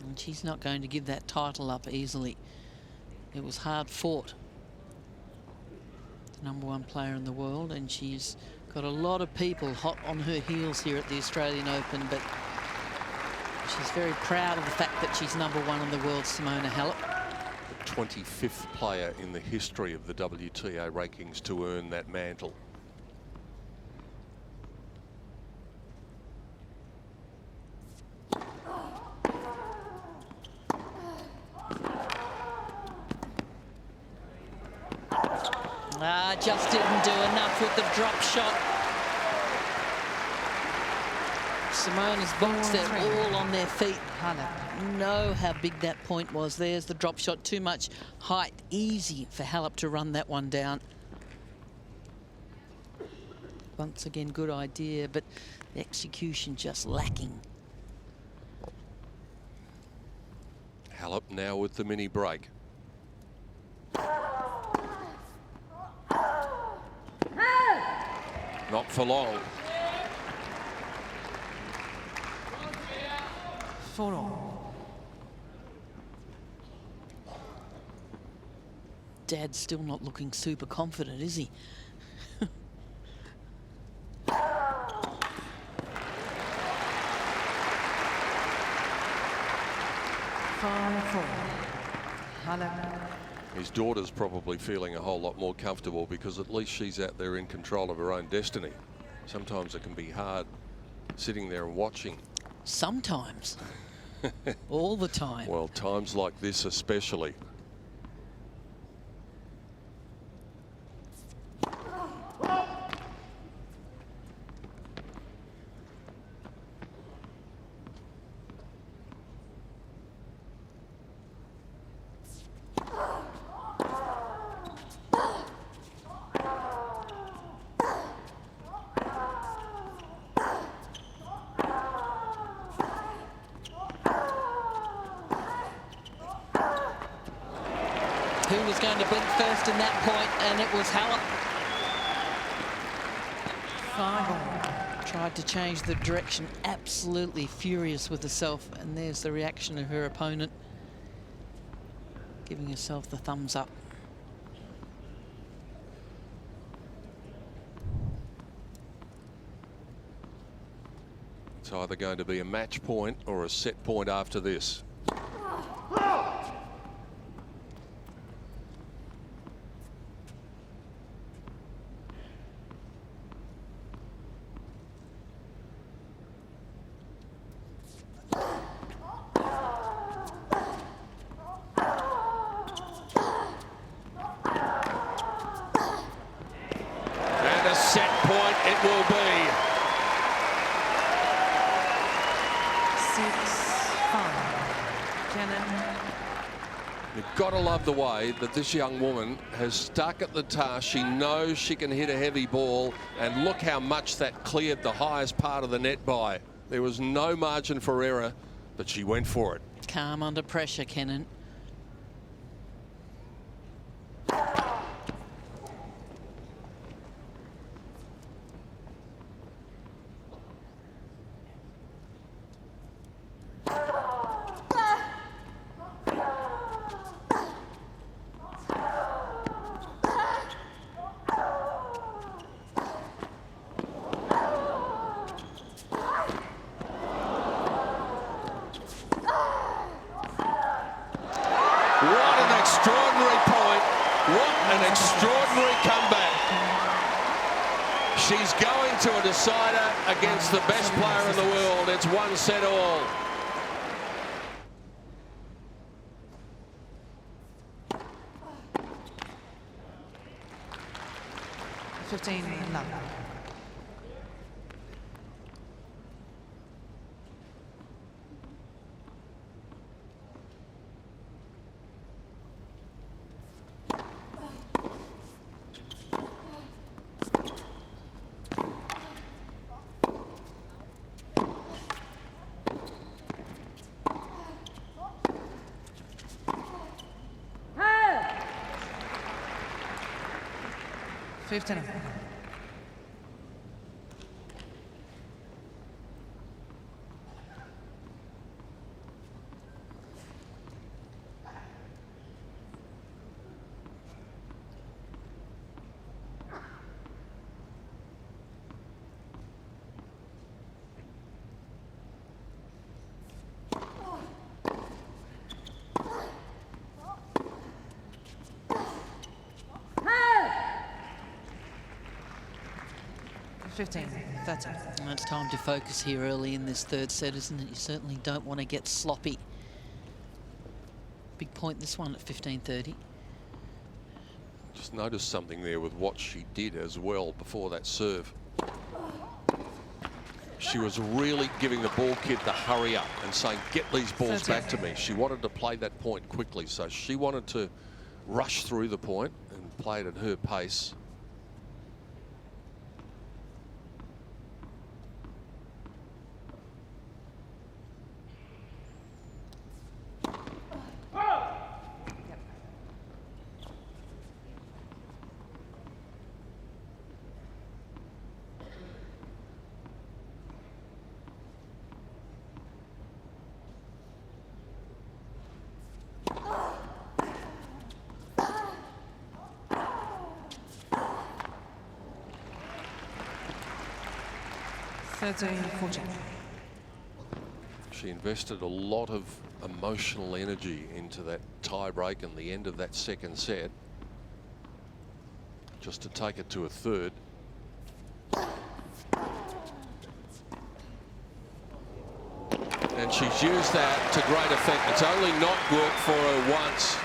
And she's not going to give that title up easily. It was hard fought. The #1 player in the world, and she's got a lot of people hot on her heels here at the Australian Open, but she's very proud of the fact that she's #1 in the world, Simona Halep. The 25th player in the history of the WTA rankings to earn that mantle. Just didn't do enough with the drop shot. Simona's boxed it all on their feet. Know how big that point was. There's the drop shot, too much height. Easy for Halep to run that one down. Once again, good idea, but the execution just lacking. Halep now with the mini break. Not for long. 4-all. Dad's still not looking super confident, is he? 5-4. Halep. His daughter's probably feeling a whole lot more comfortable because at least she's out there in control of her own destiny. Sometimes it can be hard sitting there and watching. Sometimes. All the time. Well, times like this especially. Who was going to blink first in that point, and it was Halep. 5-all. Tried to change the direction, absolutely furious with herself, and there's the reaction of her opponent, giving herself the thumbs up. It's either going to be a match point or a set point after this. And a set point it will be. 6-5. Kenin. You've got to love the way that this young woman has stuck at the task. She knows she can hit a heavy ball, and look how much that cleared the highest part of the net by. There was no margin for error, but she went for it. Calm under pressure, Kenin. She's going to a decider against the best player in the world. It's 1-all. $15-9. $15. Well, it's time to focus here early in this third set, isn't it? You certainly don't want to get sloppy. Big point this one at 15:30. Just noticed something there with what she did as well before that serve. She was really giving the ball kid the hurry up and saying, get these balls back to me. She wanted to play that point quickly, so she wanted to rush through the point and play it at her pace. She invested a lot of emotional energy into that tie break and the end of that second set, just to take it to a third. And she's used that to great effect. It's only not worked for her once.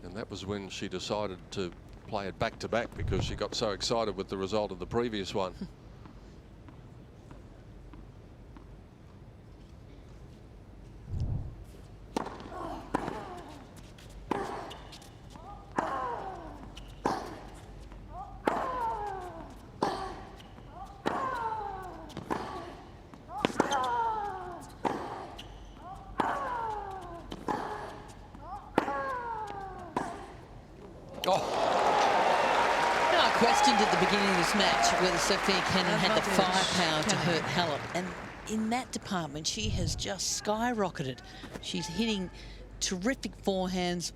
And that was when she decided to play it back to back because she got so excited with the result of the previous one. Whether Sofia Kenin had the firepower to hurt Halep, and in that department she has just skyrocketed. She's hitting terrific forehands,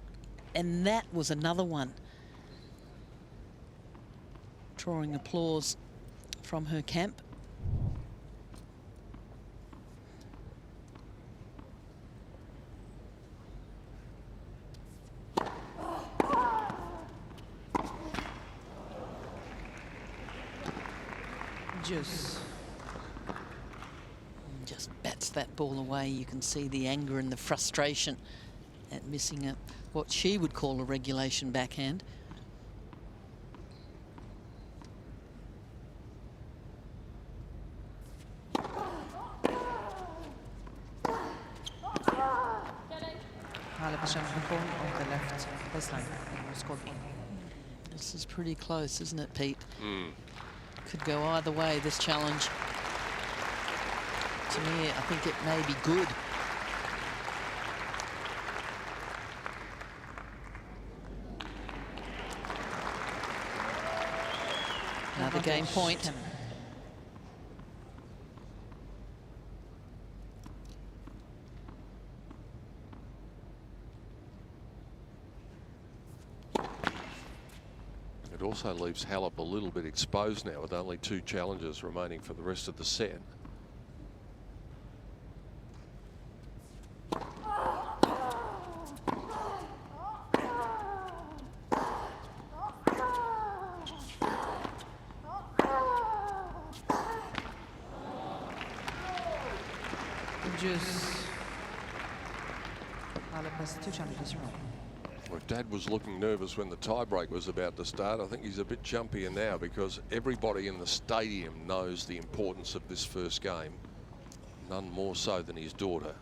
and that was another one. drawing applause from her camp. Just bats that ball away. You can see the anger and the frustration at missing what she would call a regulation backhand. Halep is jumping the ball on the left baseline. It was called in. This is pretty close, isn't it, Pete? Could go either way, this challenge. To me, I think it may be good. Another game point. It also leaves Halep a little bit exposed now with only 2 challenges remaining for the rest of the set. Halep has 2 challenges remaining. Well, if Dad was looking nervous when the tiebreak was about to start, I think he's a bit jumpier now because everybody in the stadium knows the importance of this first game. None more so than his daughter.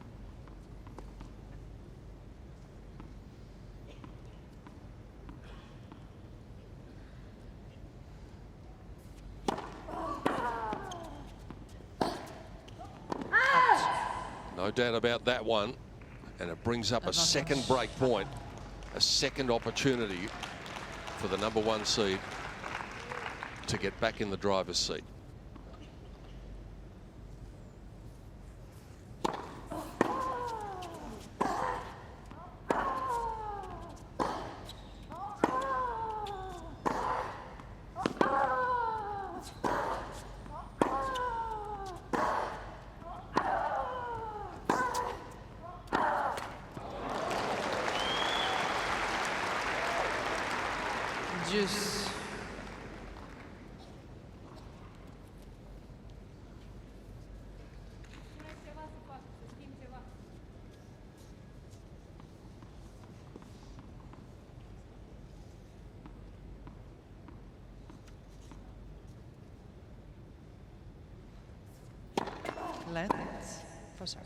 No doubt about that one. And it brings up a second break point, a second opportunity for the #1 seed to get back in the driver's seat. Let's for serve.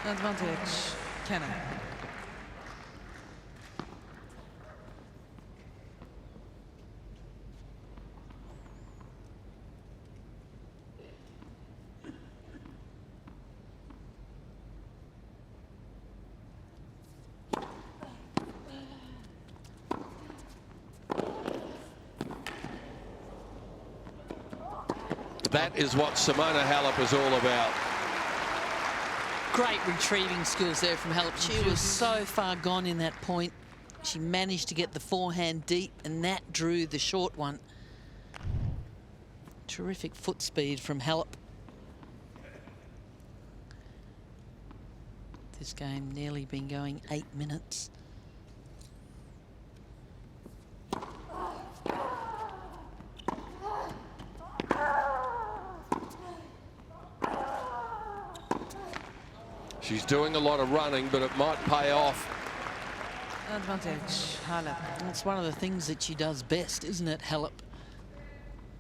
Advantage, Cain. That is what Simona Halep is all about. Great retrieving skills there from Halep. She was so far gone in that point. She managed to get the forehand deep, and that drew the short one. Terrific foot speed from Halep. This game nearly been going 8 minutes. She's doing a lot of running, but it might pay off. Advantage, Halep. That's one of the things that she does best, isn't it, Halep?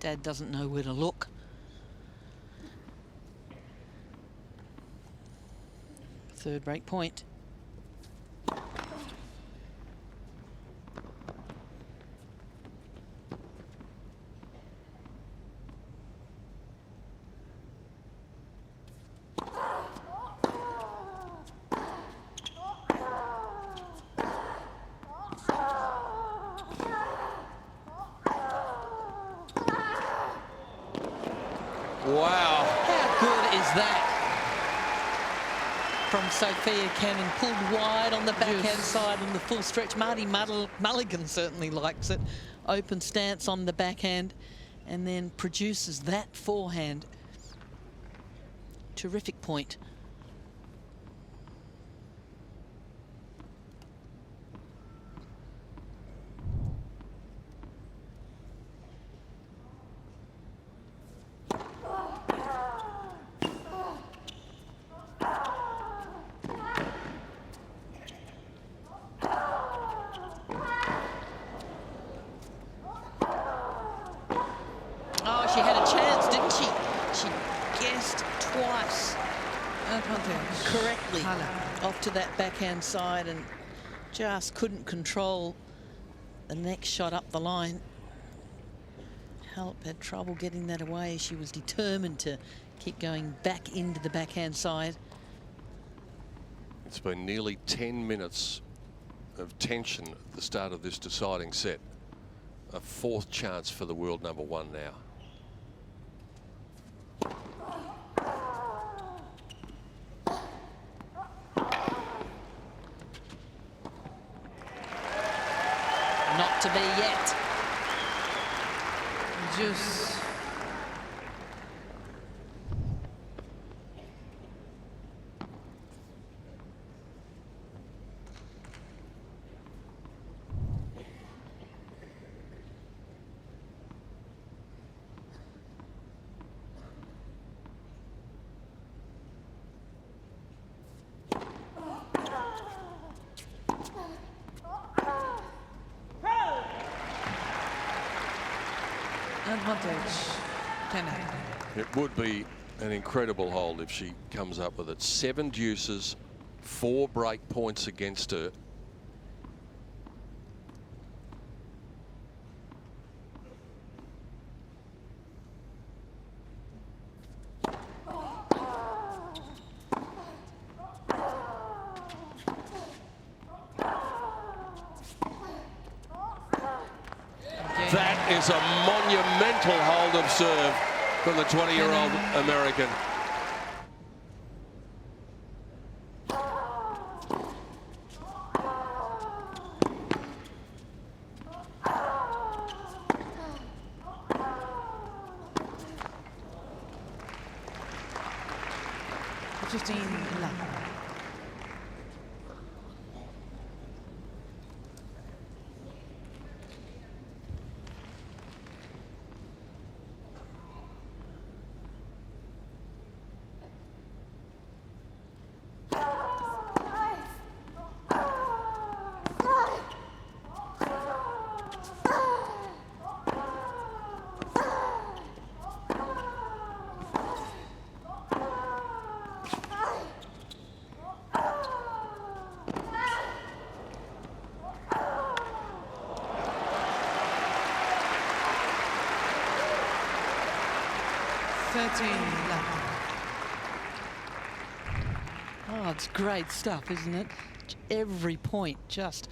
Dad doesn't know where to look. Third break point. Wow. How good is that? From Sofia Kenin, pulled wide on the backhand side on the full stretch. Marty Mulligan certainly likes it. Open stance on the backhand and then produces that forehand. Terrific point. Oh, she had a chance, didn't she? She guessed twice correctly off to that backhand side and just couldn't control the next shot up the line. Halep had trouble getting that away. She was determined to keep going back into the backhand side. It's been nearly 10 minutes of tension at the start of this deciding set. A fourth chance for the world number one now. Not to be yet. Juice. Advantage, Cain. It would be an incredible hold if she comes up with it. 7 deuces, 4 break points against her. That is a monumental hold of serve from the 20-year-old American. Oh, it's great stuff, isn't it? Every point, just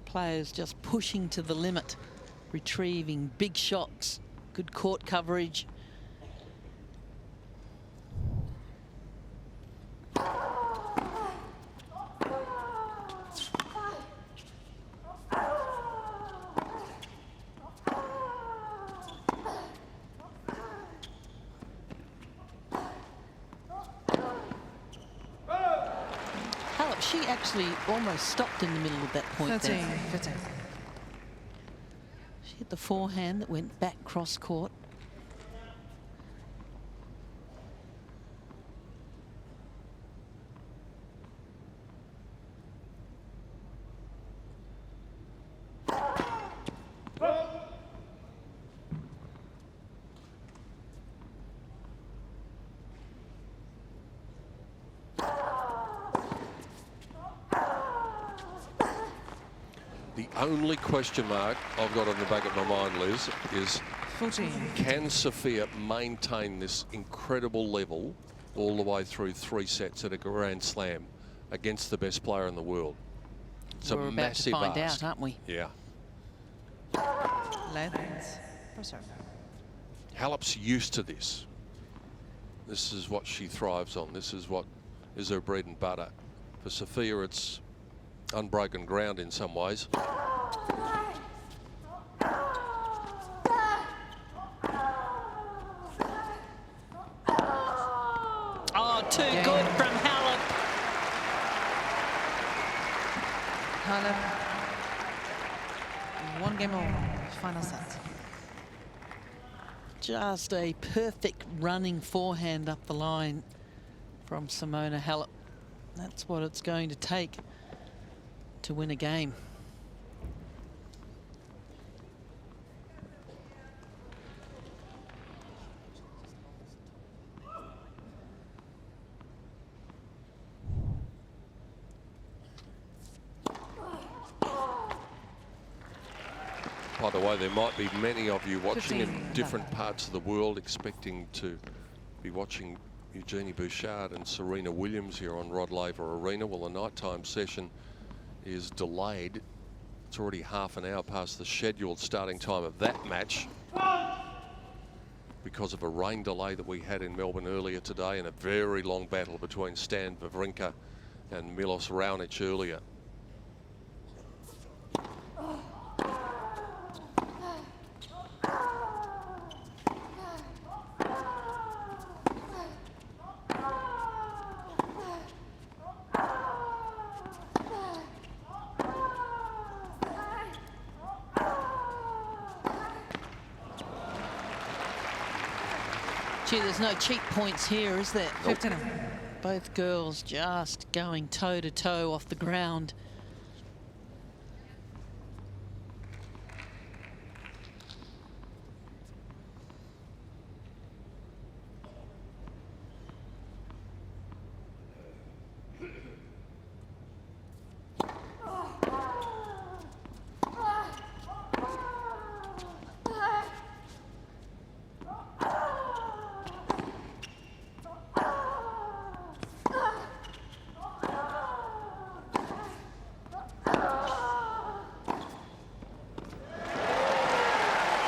players just pushing to the limit, retrieving big shots, good court coverage. She actually almost stopped in the middle of that point there. 13. She hit the forehand that went back cross court. The only question mark I've got on the back of my mind, Liz, is 14. Can Sofia maintain this incredible level all the way through 3 sets at a Grand Slam against the best player in the world? It's We're a massive about to find ask. out, aren't we? Yeah. Length. Reserve. Halep's used to this. This is what she thrives on. This is what is her bread and butter. For Sofia, it's unbroken ground in some ways. Oh, too good from Halep. Halep, 1 game all, final set. Just a perfect running forehand up the line from Simona Halep. That's what it's going to take to win a game. By the way, there might be many of you watching in different parts of the world expecting to be watching Eugenie Bouchard and Serena Williams here on Rod Laver Arena. Well, the nighttime session is delayed. It's already half an hour past the scheduled starting time of that match because of a rain delay that we had in Melbourne earlier today and a very long battle between Stan Wawrinka and Milos Raonic earlier. Gee, there's no cheap points here, is there? Nope. Both girls just going toe-to-toe off the ground.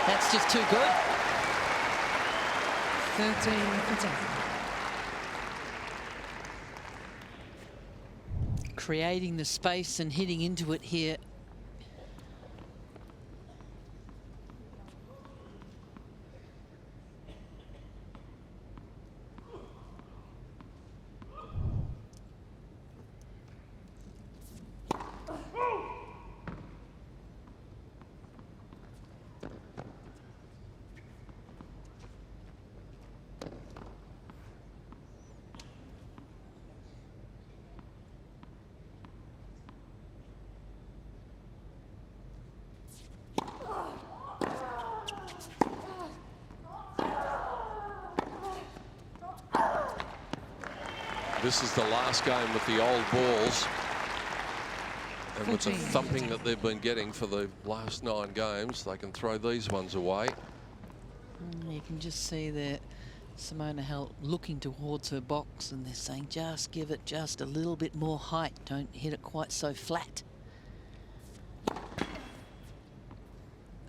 That's just too good. 13-15. Creating the space and hitting into it here. This is the last game with the old balls. And with the thumping that they've been getting for the last 9 games, they can throw these ones away. You can just see that Simona Halep looking towards her box, and they're saying, just give it just a little bit more height. Don't hit it quite so flat.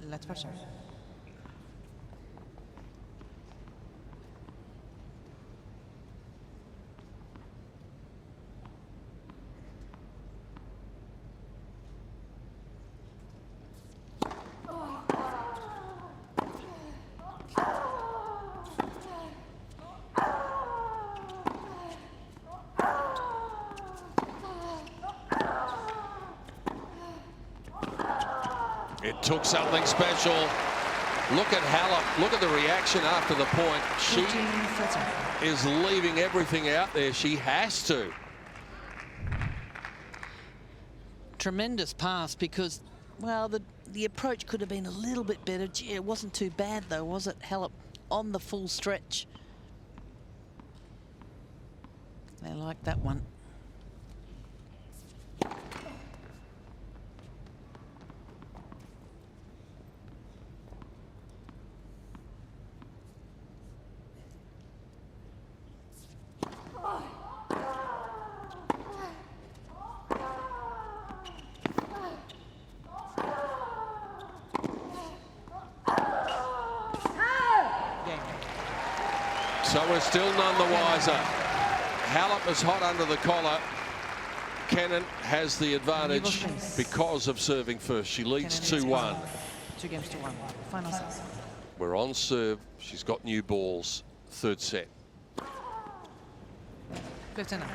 Let's pressure. It took something special. Look at Halep. Look at the reaction after the point. She is leaving everything out there. She has to. Tremendous pass because, well, the approach could have been a little bit better. Gee, it wasn't too bad, though, was it? Halep on the full stretch. They like that one. So we're still none the wiser. Halep is hot under the collar. Kenin has the advantage because of serving first. She leads 2-1. 2 games to 1. Final set. We're on serve. She's got new balls. Third set. 59.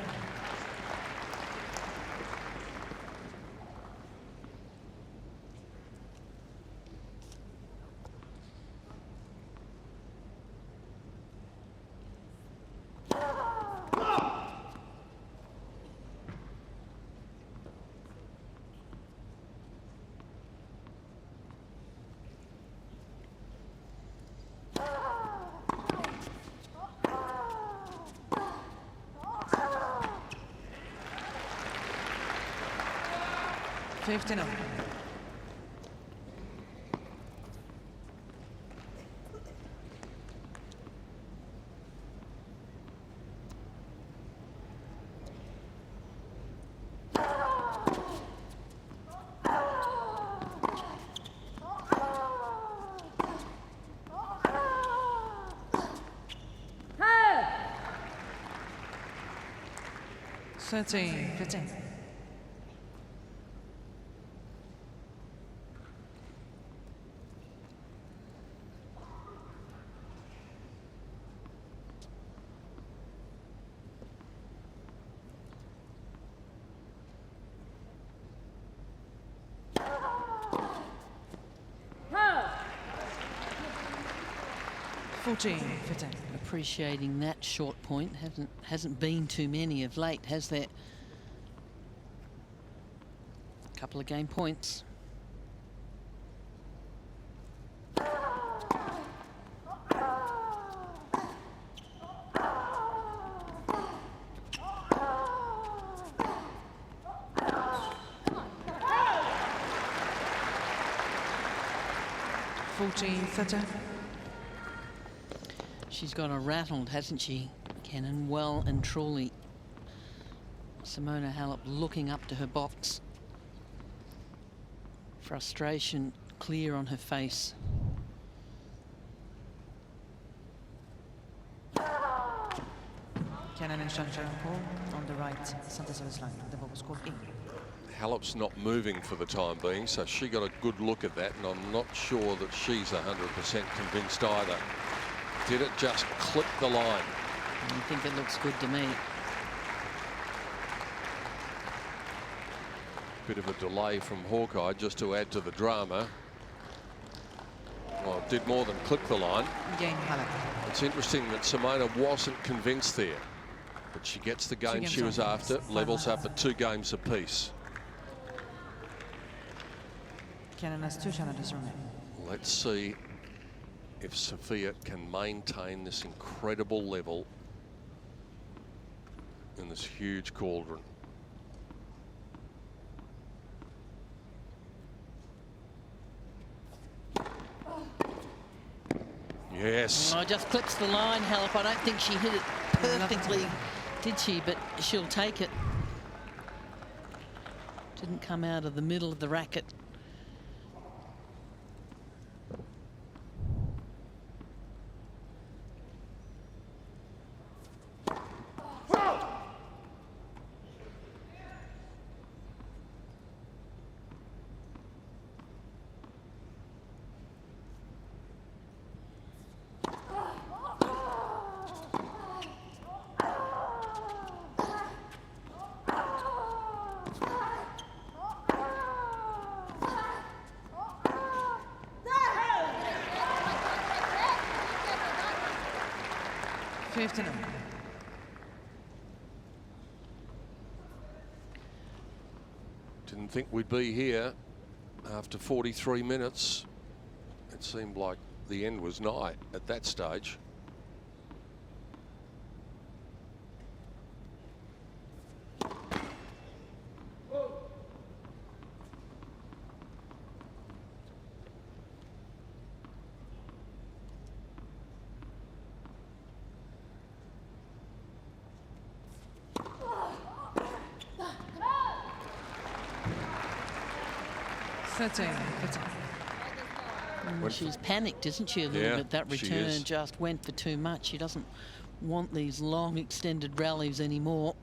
No. Hey! 15. Appreciating that short point. Hasn't been too many of late, has there? Couple of game points. She's got her rattled, hasn't she, Kenin? Well and truly. Simona Halep looking up to her box. Frustration clear on her face. Kenin and Jannik on the right center service line. The ball was called in. Halep's not moving for the time being, so she got a good look at that, and I'm not sure that she's 100% convinced either. Did it just clip the line? I think it looks good to me. Bit of a delay from Hawkeye just to add to the drama. Well, it did more than clip the line. Game Halep. It's interesting that Simona wasn't convinced there, but she gets the game she was after, levels up at 2 games apiece. Kenin has 2 challenges remaining. Let's see if Sofia can maintain this incredible level in this huge cauldron. Yes. Oh, just clips the line, Halep. I don't think she hit it perfectly, did she? But she'll take it. Didn't come out of the middle of the racket. Didn't think we'd be here after 43 minutes. It seemed like the end was nigh at that stage. She's panicked, isn't she, a little bit? That return just went for too much. She doesn't want these long extended rallies anymore.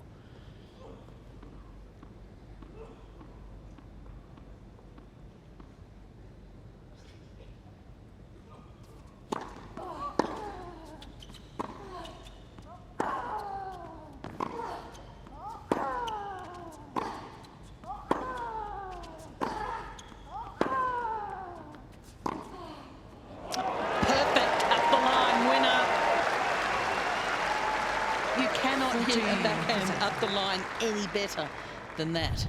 A backhand up the line any better than that.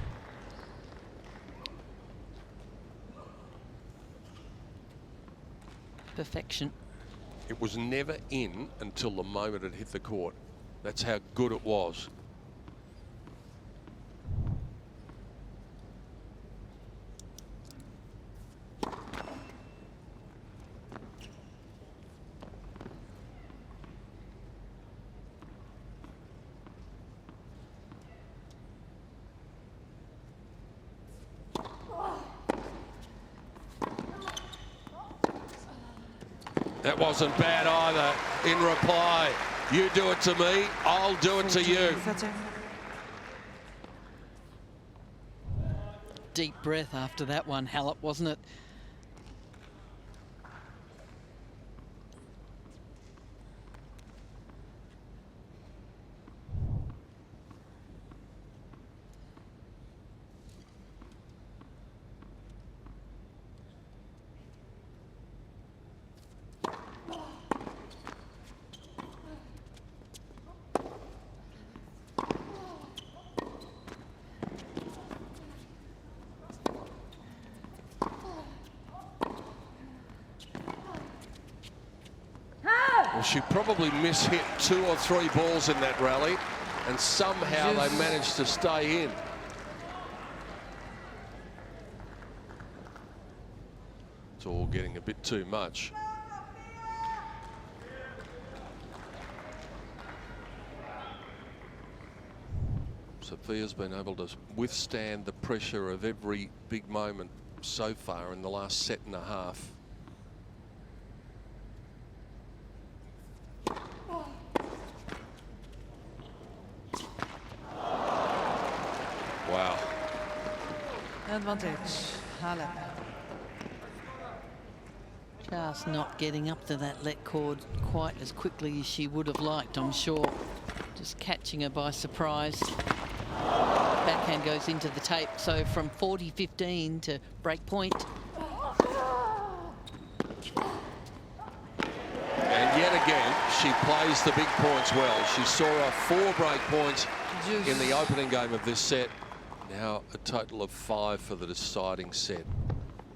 Perfection. It was never in until the moment it hit the court. That's how good it was. That wasn't bad either. In reply, you do it to me, I'll do it to you. Deep breath after that one, Halep, wasn't it? Well, she probably mishit 2 or 3 balls in that rally, and somehow they managed to stay in. It's all getting a bit too much. Sophia's been able to withstand the pressure of every big moment so far in the last set and a half. Wow. Advantage, Halep. Just not getting up to that let cord quite as quickly as she would have liked, I'm sure. Just catching her by surprise. Backhand goes into the tape, so from 40-15 to break point. And yet again, she plays the big points well. She saw off 4 break points in the opening game of this set. Now a total of 5 for the deciding set.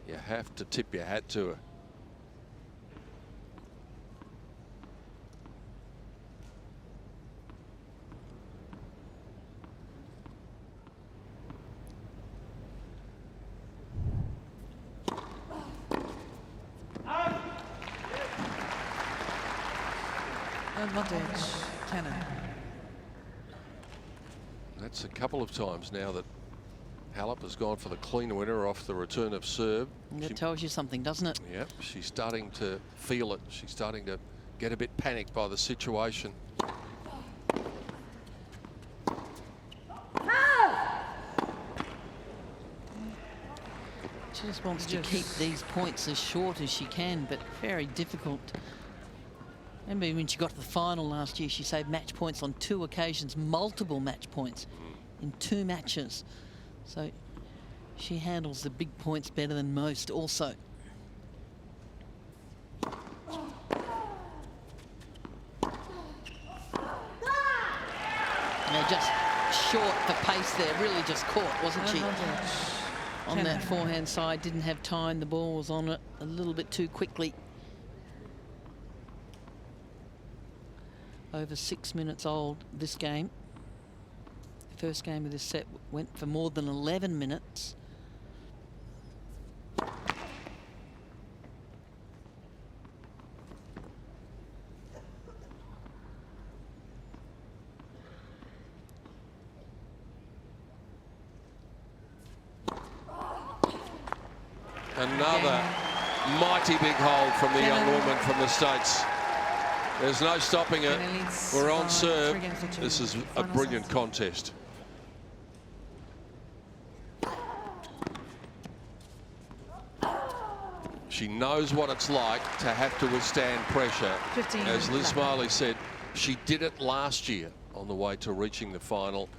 You have to tip your hat to her. Advantage, Cain. That's a couple of times now that Halep has gone for the clean winner off the return of serve. That tells you something, doesn't it? Yep, she's starting to feel it. She's starting to get a bit panicked by the situation. She just wants to keep these points as short as she can, but very difficult. Remember when she got to the final last year, she saved match points on 2 occasions, multiple match points in 2 matches. So she handles the big points better than most also. Now just short for pace there, really just caught, wasn't she? On that forehand side, didn't have time, the ball was on it a little bit too quickly. Over 6 minutes old, this game. The first game of this set went for more than 11 minutes. Another mighty big hold from the young woman from the States. There's no stopping it. We're on serve. 3 games to 2. This is a Final brilliant set. contest. She knows what it's like to have to withstand pressure. 15 As Liz left. Smiley said, she did it last year on the way to reaching the final,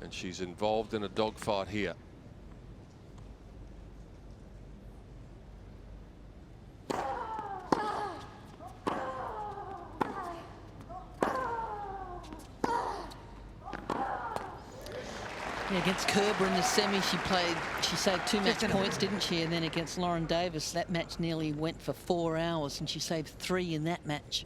and she's involved in a dogfight here. Yeah, against Kerber in the semi, she saved 2 match points, didn't she? And then against Lauren Davis, that match nearly went for 4 hours, and she saved 3 in that match.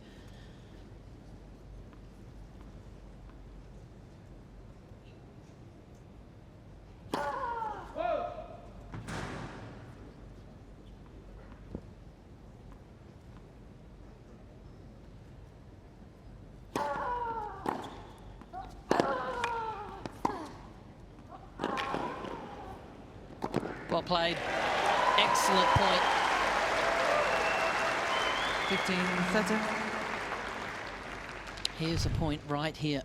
Well played. Excellent point. 15-30. Here's a point right here.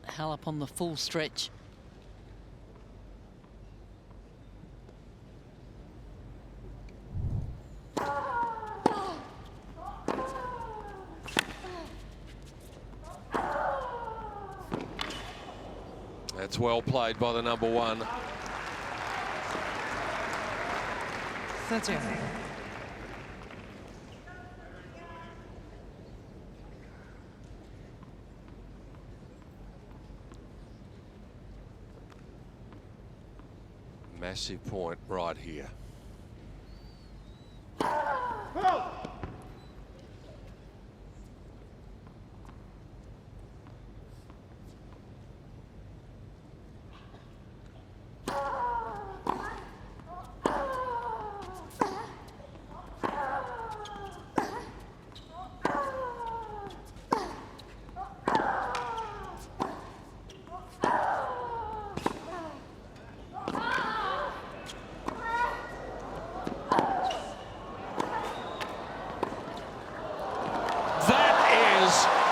Halep on the full stretch. That's well played by the number 1. 30. Massive point right here.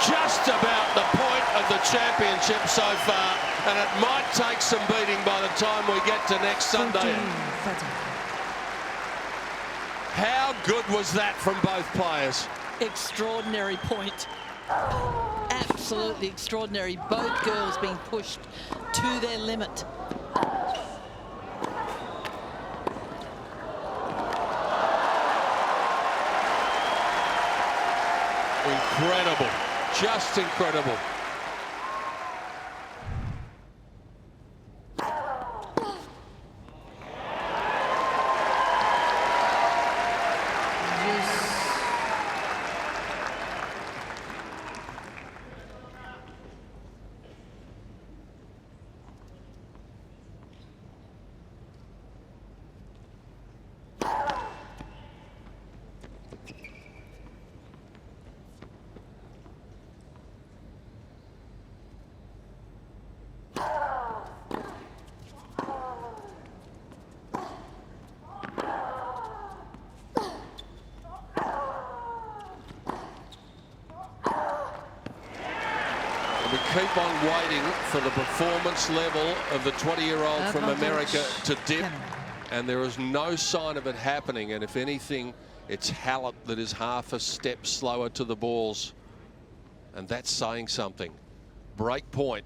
Just about the point of the championship so far, and it might take some beating by the time we get to next Sunday. 30. How good was that from both players? Extraordinary point. Absolutely extraordinary. Both girls being pushed to their limit. Incredible. Just incredible. We keep on waiting for the performance level of the 20-year-old from America to dip, and there is no sign of it happening. And if anything, it's Halep that is half a step slower to the balls, and that's saying something. Break point.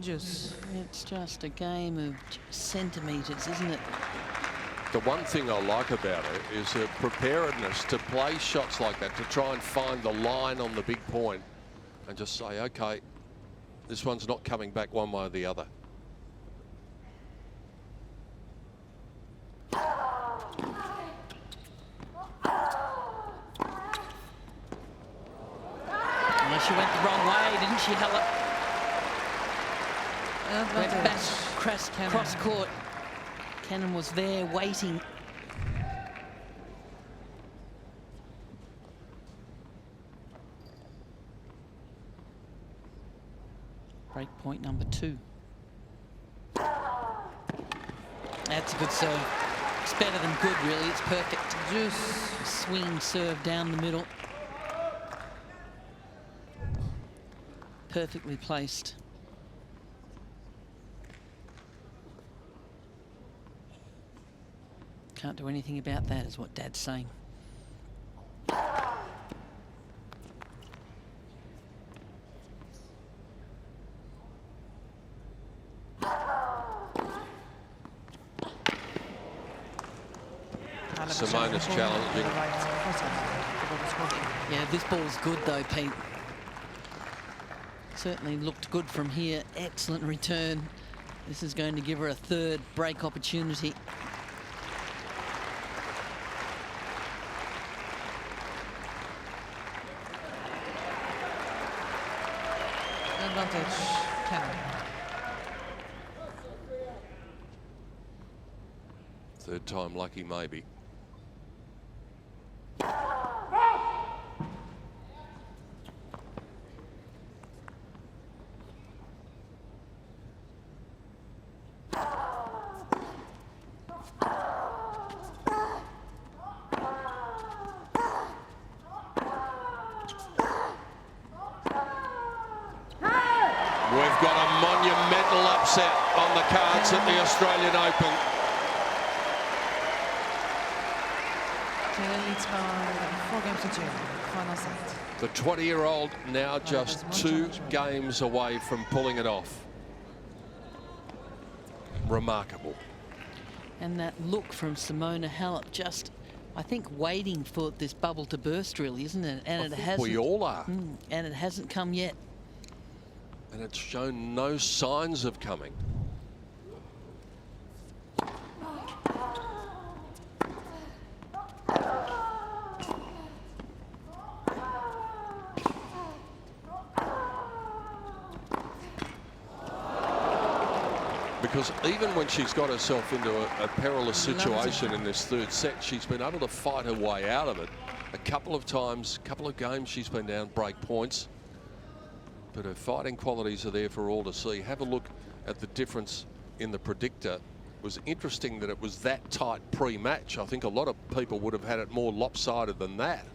It's just a game of centimetres, isn't it? The one thing I like about it is her preparedness to play shots like that, to try and find the line on the big point and just say, okay, this one's not coming back one way or the other. Unless she went the wrong way, didn't she, Halep? Went back cross court. Kenin was there waiting. Break point number 2. That's a good serve. It's better than good, really. It's perfect. Just swing serve down the middle. Perfectly placed. Can't do anything about that, is what Dad's saying. Simona's challenging. Yeah, this ball's good though, Pete. Certainly looked good from here. Excellent return. This is going to give her a 3rd break opportunity. Advantage, Cain. 3rd time lucky, maybe. We've got a monumental upset on the cards at the Australian Open. Taylor leads by 4 games to 2. Final set. The 20-year-old now just 2 games away from pulling it off. Remarkable. And that look from Simona Halep, just, I think, waiting for this bubble to burst, really, isn't it? And it hasn't. We all are. And it hasn't come yet. And it's shown no signs of coming. Because even when she's got herself into a perilous situation in this 3rd set, she's been able to fight her way out of it. A couple of times, couple of games she's been down break points. But her fighting qualities are there for all to see. Have a look at the difference in the predictor. It was interesting that it was that tight pre-match. I think a lot of people would have had it more lopsided than that.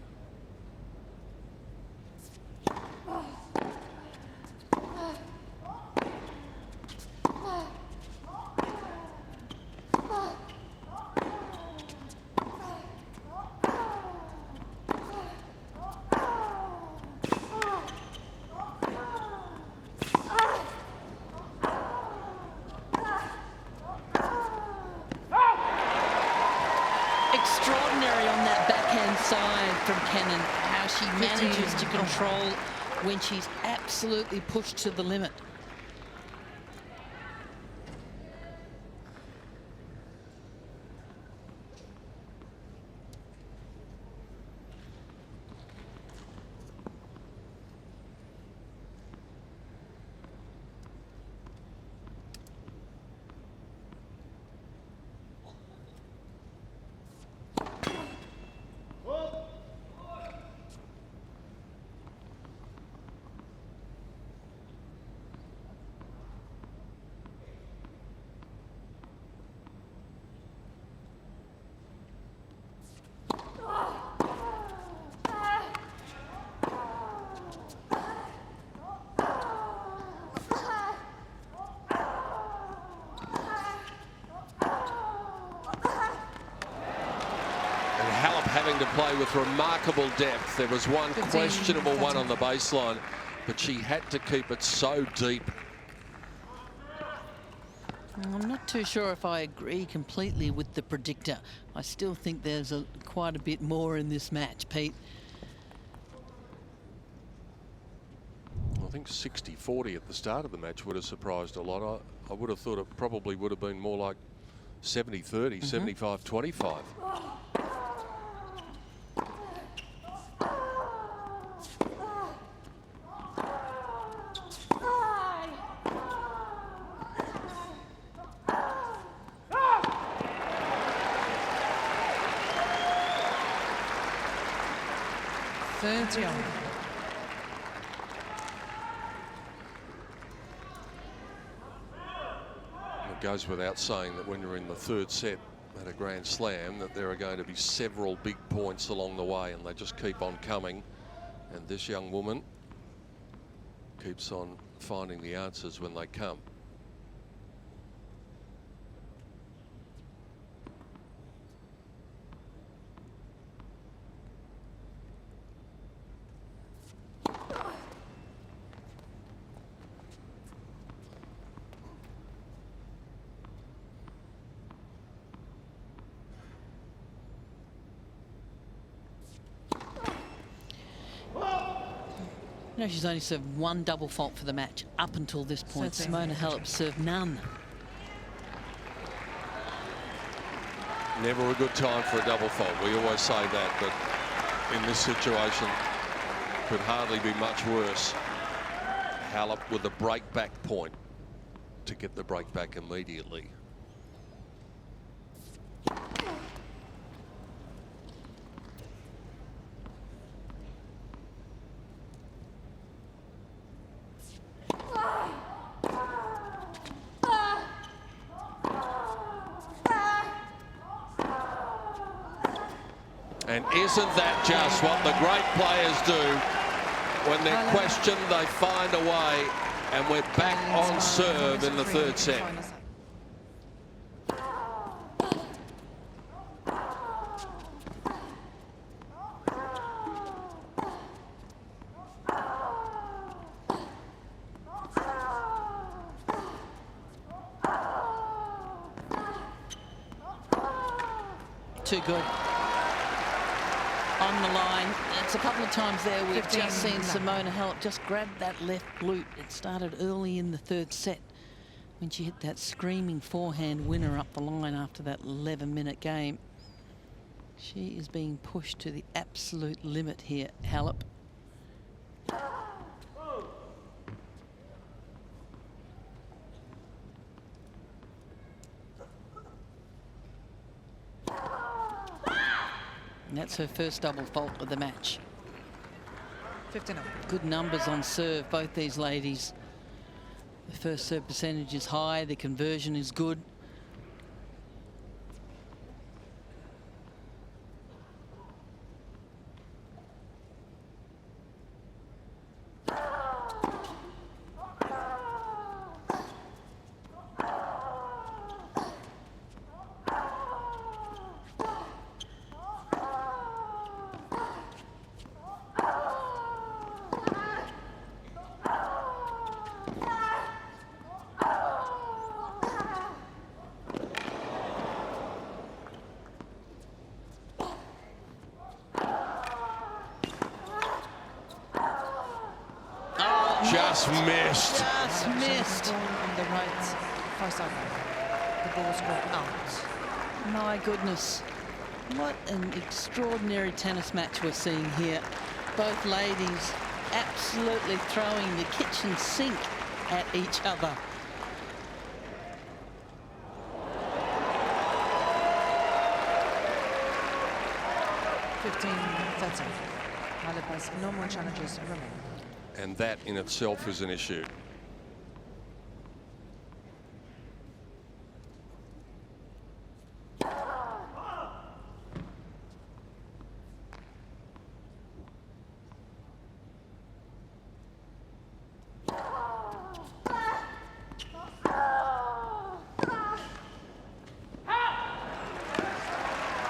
Extraordinary on that backhand side from Kenin, how she manages to control when she's absolutely pushed to the limit. Having to play with remarkable depth. There was one questionable one on the baseline, but she had to keep it so deep. I'm not too sure if I agree completely with the predictor. I still think there's quite a bit more in this match, Pete. I think 60-40 at the start of the match would have surprised a lot. I would have thought it probably would have been more like 70-30, 75-25. 30 all. It goes without saying that when you're in the third set at a Grand Slam, that there are going to be several big points along the way, and they just keep on coming. And this young woman keeps on finding the answers when they come. You know, she's only served one double fault for the match up until this point. Simona Halep served none. Never a good time for a double fault. We always say that, but in this situation, could hardly be much worse. Halep with a break back point to get the break back immediately. And isn't that just what the great players do? When they're questioned, they find a way, and we're back on serve in the third set. Too good. On the line. It's a couple of times there we've just seen Simona Halep just grab that left glute. It started early in the third set when she hit that screaming forehand winner up the line after that 11-minute game. She is being pushed to the absolute limit here, Halep. And that's her first double fault of the match. 15 all. Good numbers on serve, both these ladies. The first serve percentage is high, the conversion is good. Just missed. Just missed. On the right far sideline. The ball was brought out. My goodness. What an extraordinary tennis match we're seeing here. Both ladies absolutely throwing the kitchen sink at each other. Halep has no more challenges remaining. And that in itself is an issue.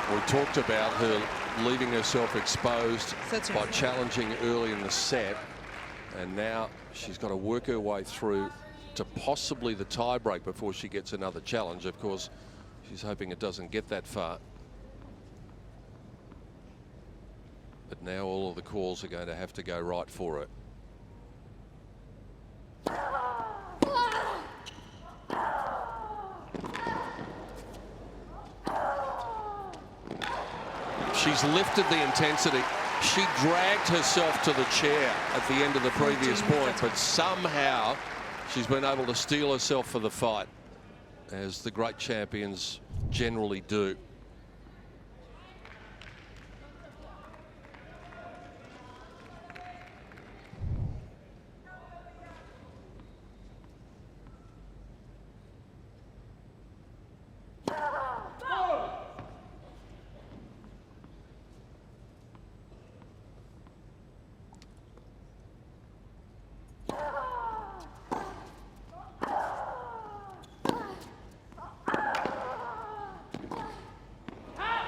We talked about her leaving herself exposed by challenging early in the set. And now she's got to work her way through to possibly the tie break before she gets another challenge. Of course, she's hoping it doesn't get that far. But now all of the calls are going to have to go right for it. She's lifted the intensity. She dragged herself to the chair at the end of the previous point, but somehow she's been able to steel herself for the fight, as the great champions generally do.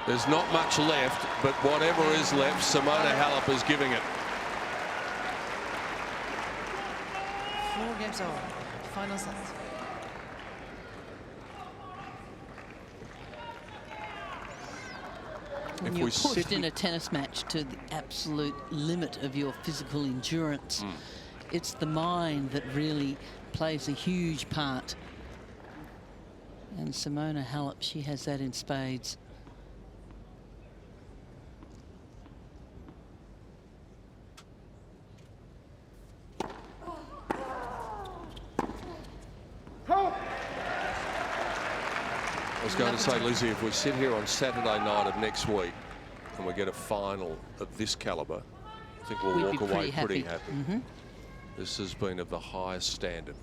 There's not much left, but whatever is left, Simona Halep is giving it. 4 games over. Final set. When you're pushed in a tennis match to the absolute limit of your physical endurance, it's the mind that really plays a huge part. And Simona Halep, she has that in spades. I was going to say, Lizzie, if we sit here on Saturday night of next week and we get a final of this calibre, I think we'll walk away pretty happy. This has been of the highest standard.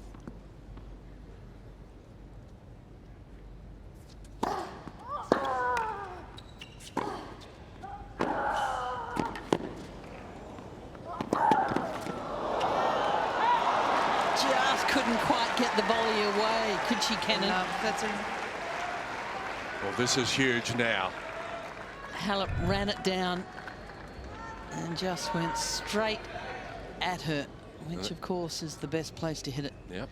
Just couldn't quite get the volley away, could she, Kenin? Well, this is huge now. Halep ran it down and just went straight at her, which of course is the best place to hit it. Yep.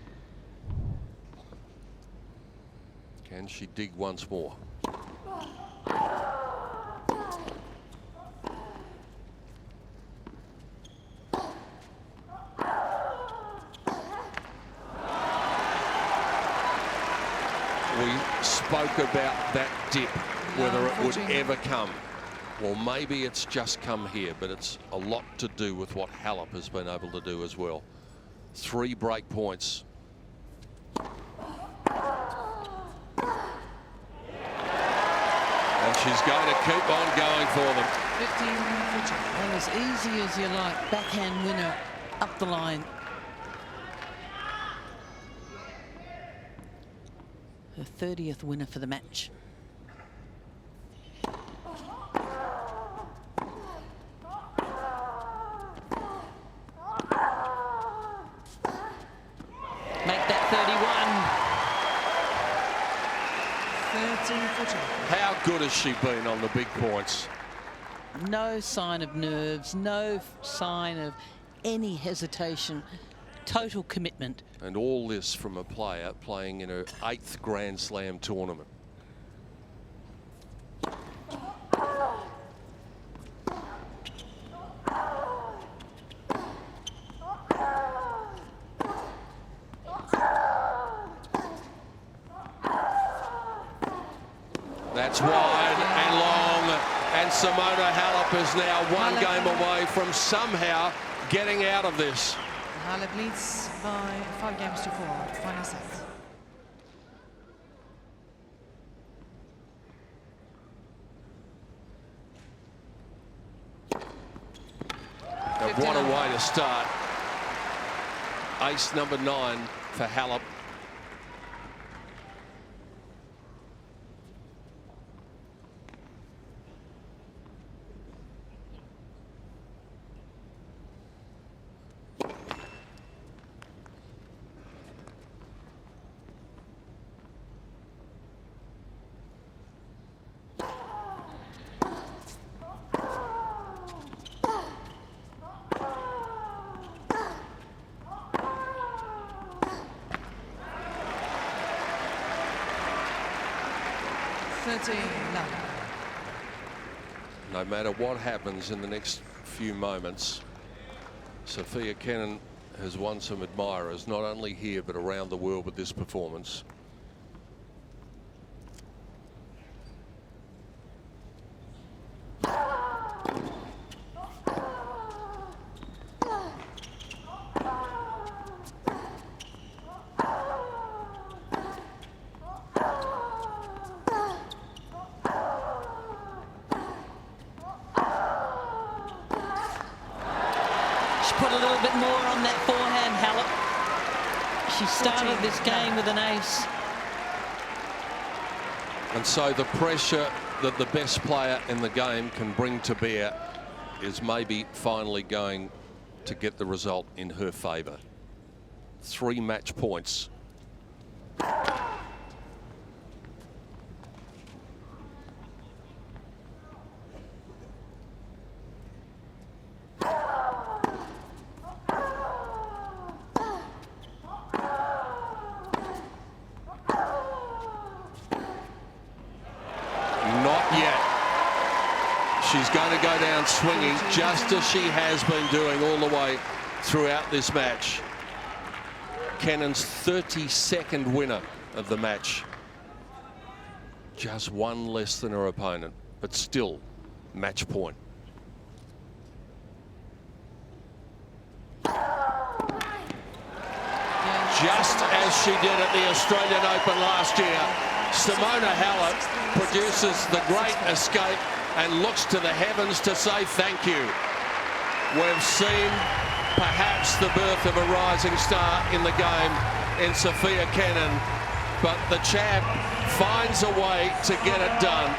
Can she dig once more? We spoke about that dip, whether it would ever come. Well, maybe it's just come here, but it's a lot to do with what Halep has been able to do as well. 3 break points. And she's going to keep on going for them. 15. And as easy as you like, backhand winner up the line. Her 30th winner for the match. Make that 31. 13. How good has she been on the big points? No sign of nerves, no sign of any hesitation. Total commitment. And all this from a player playing in her 8th Grand Slam tournament. That's wide and long, and Simona Halep is now 1 game away from somehow getting out of this. Halep leads by 5 games to 4. Final set. And what a way to start. Ace number 9 for Halep. No matter what happens in the next few moments, Sofia Kenin has won some admirers, not only here but around the world with this performance. Put a little bit more on that forehand, Halep. She started this game with an ace. And so the pressure that the best player in the game can bring to bear is maybe finally going to get the result in her favour. 3 match points. She's going to go down swinging, just as she has been doing all the way throughout this match. Kenin's 32nd winner of the match. Just one less than her opponent, but still match point. Just as she did at the Australian Open last year, Simona Halep produces the great escape and looks to the heavens to say thank you. We've seen perhaps the birth of a rising star in the game in Sofia Kenin, but the champ finds a way to get it done.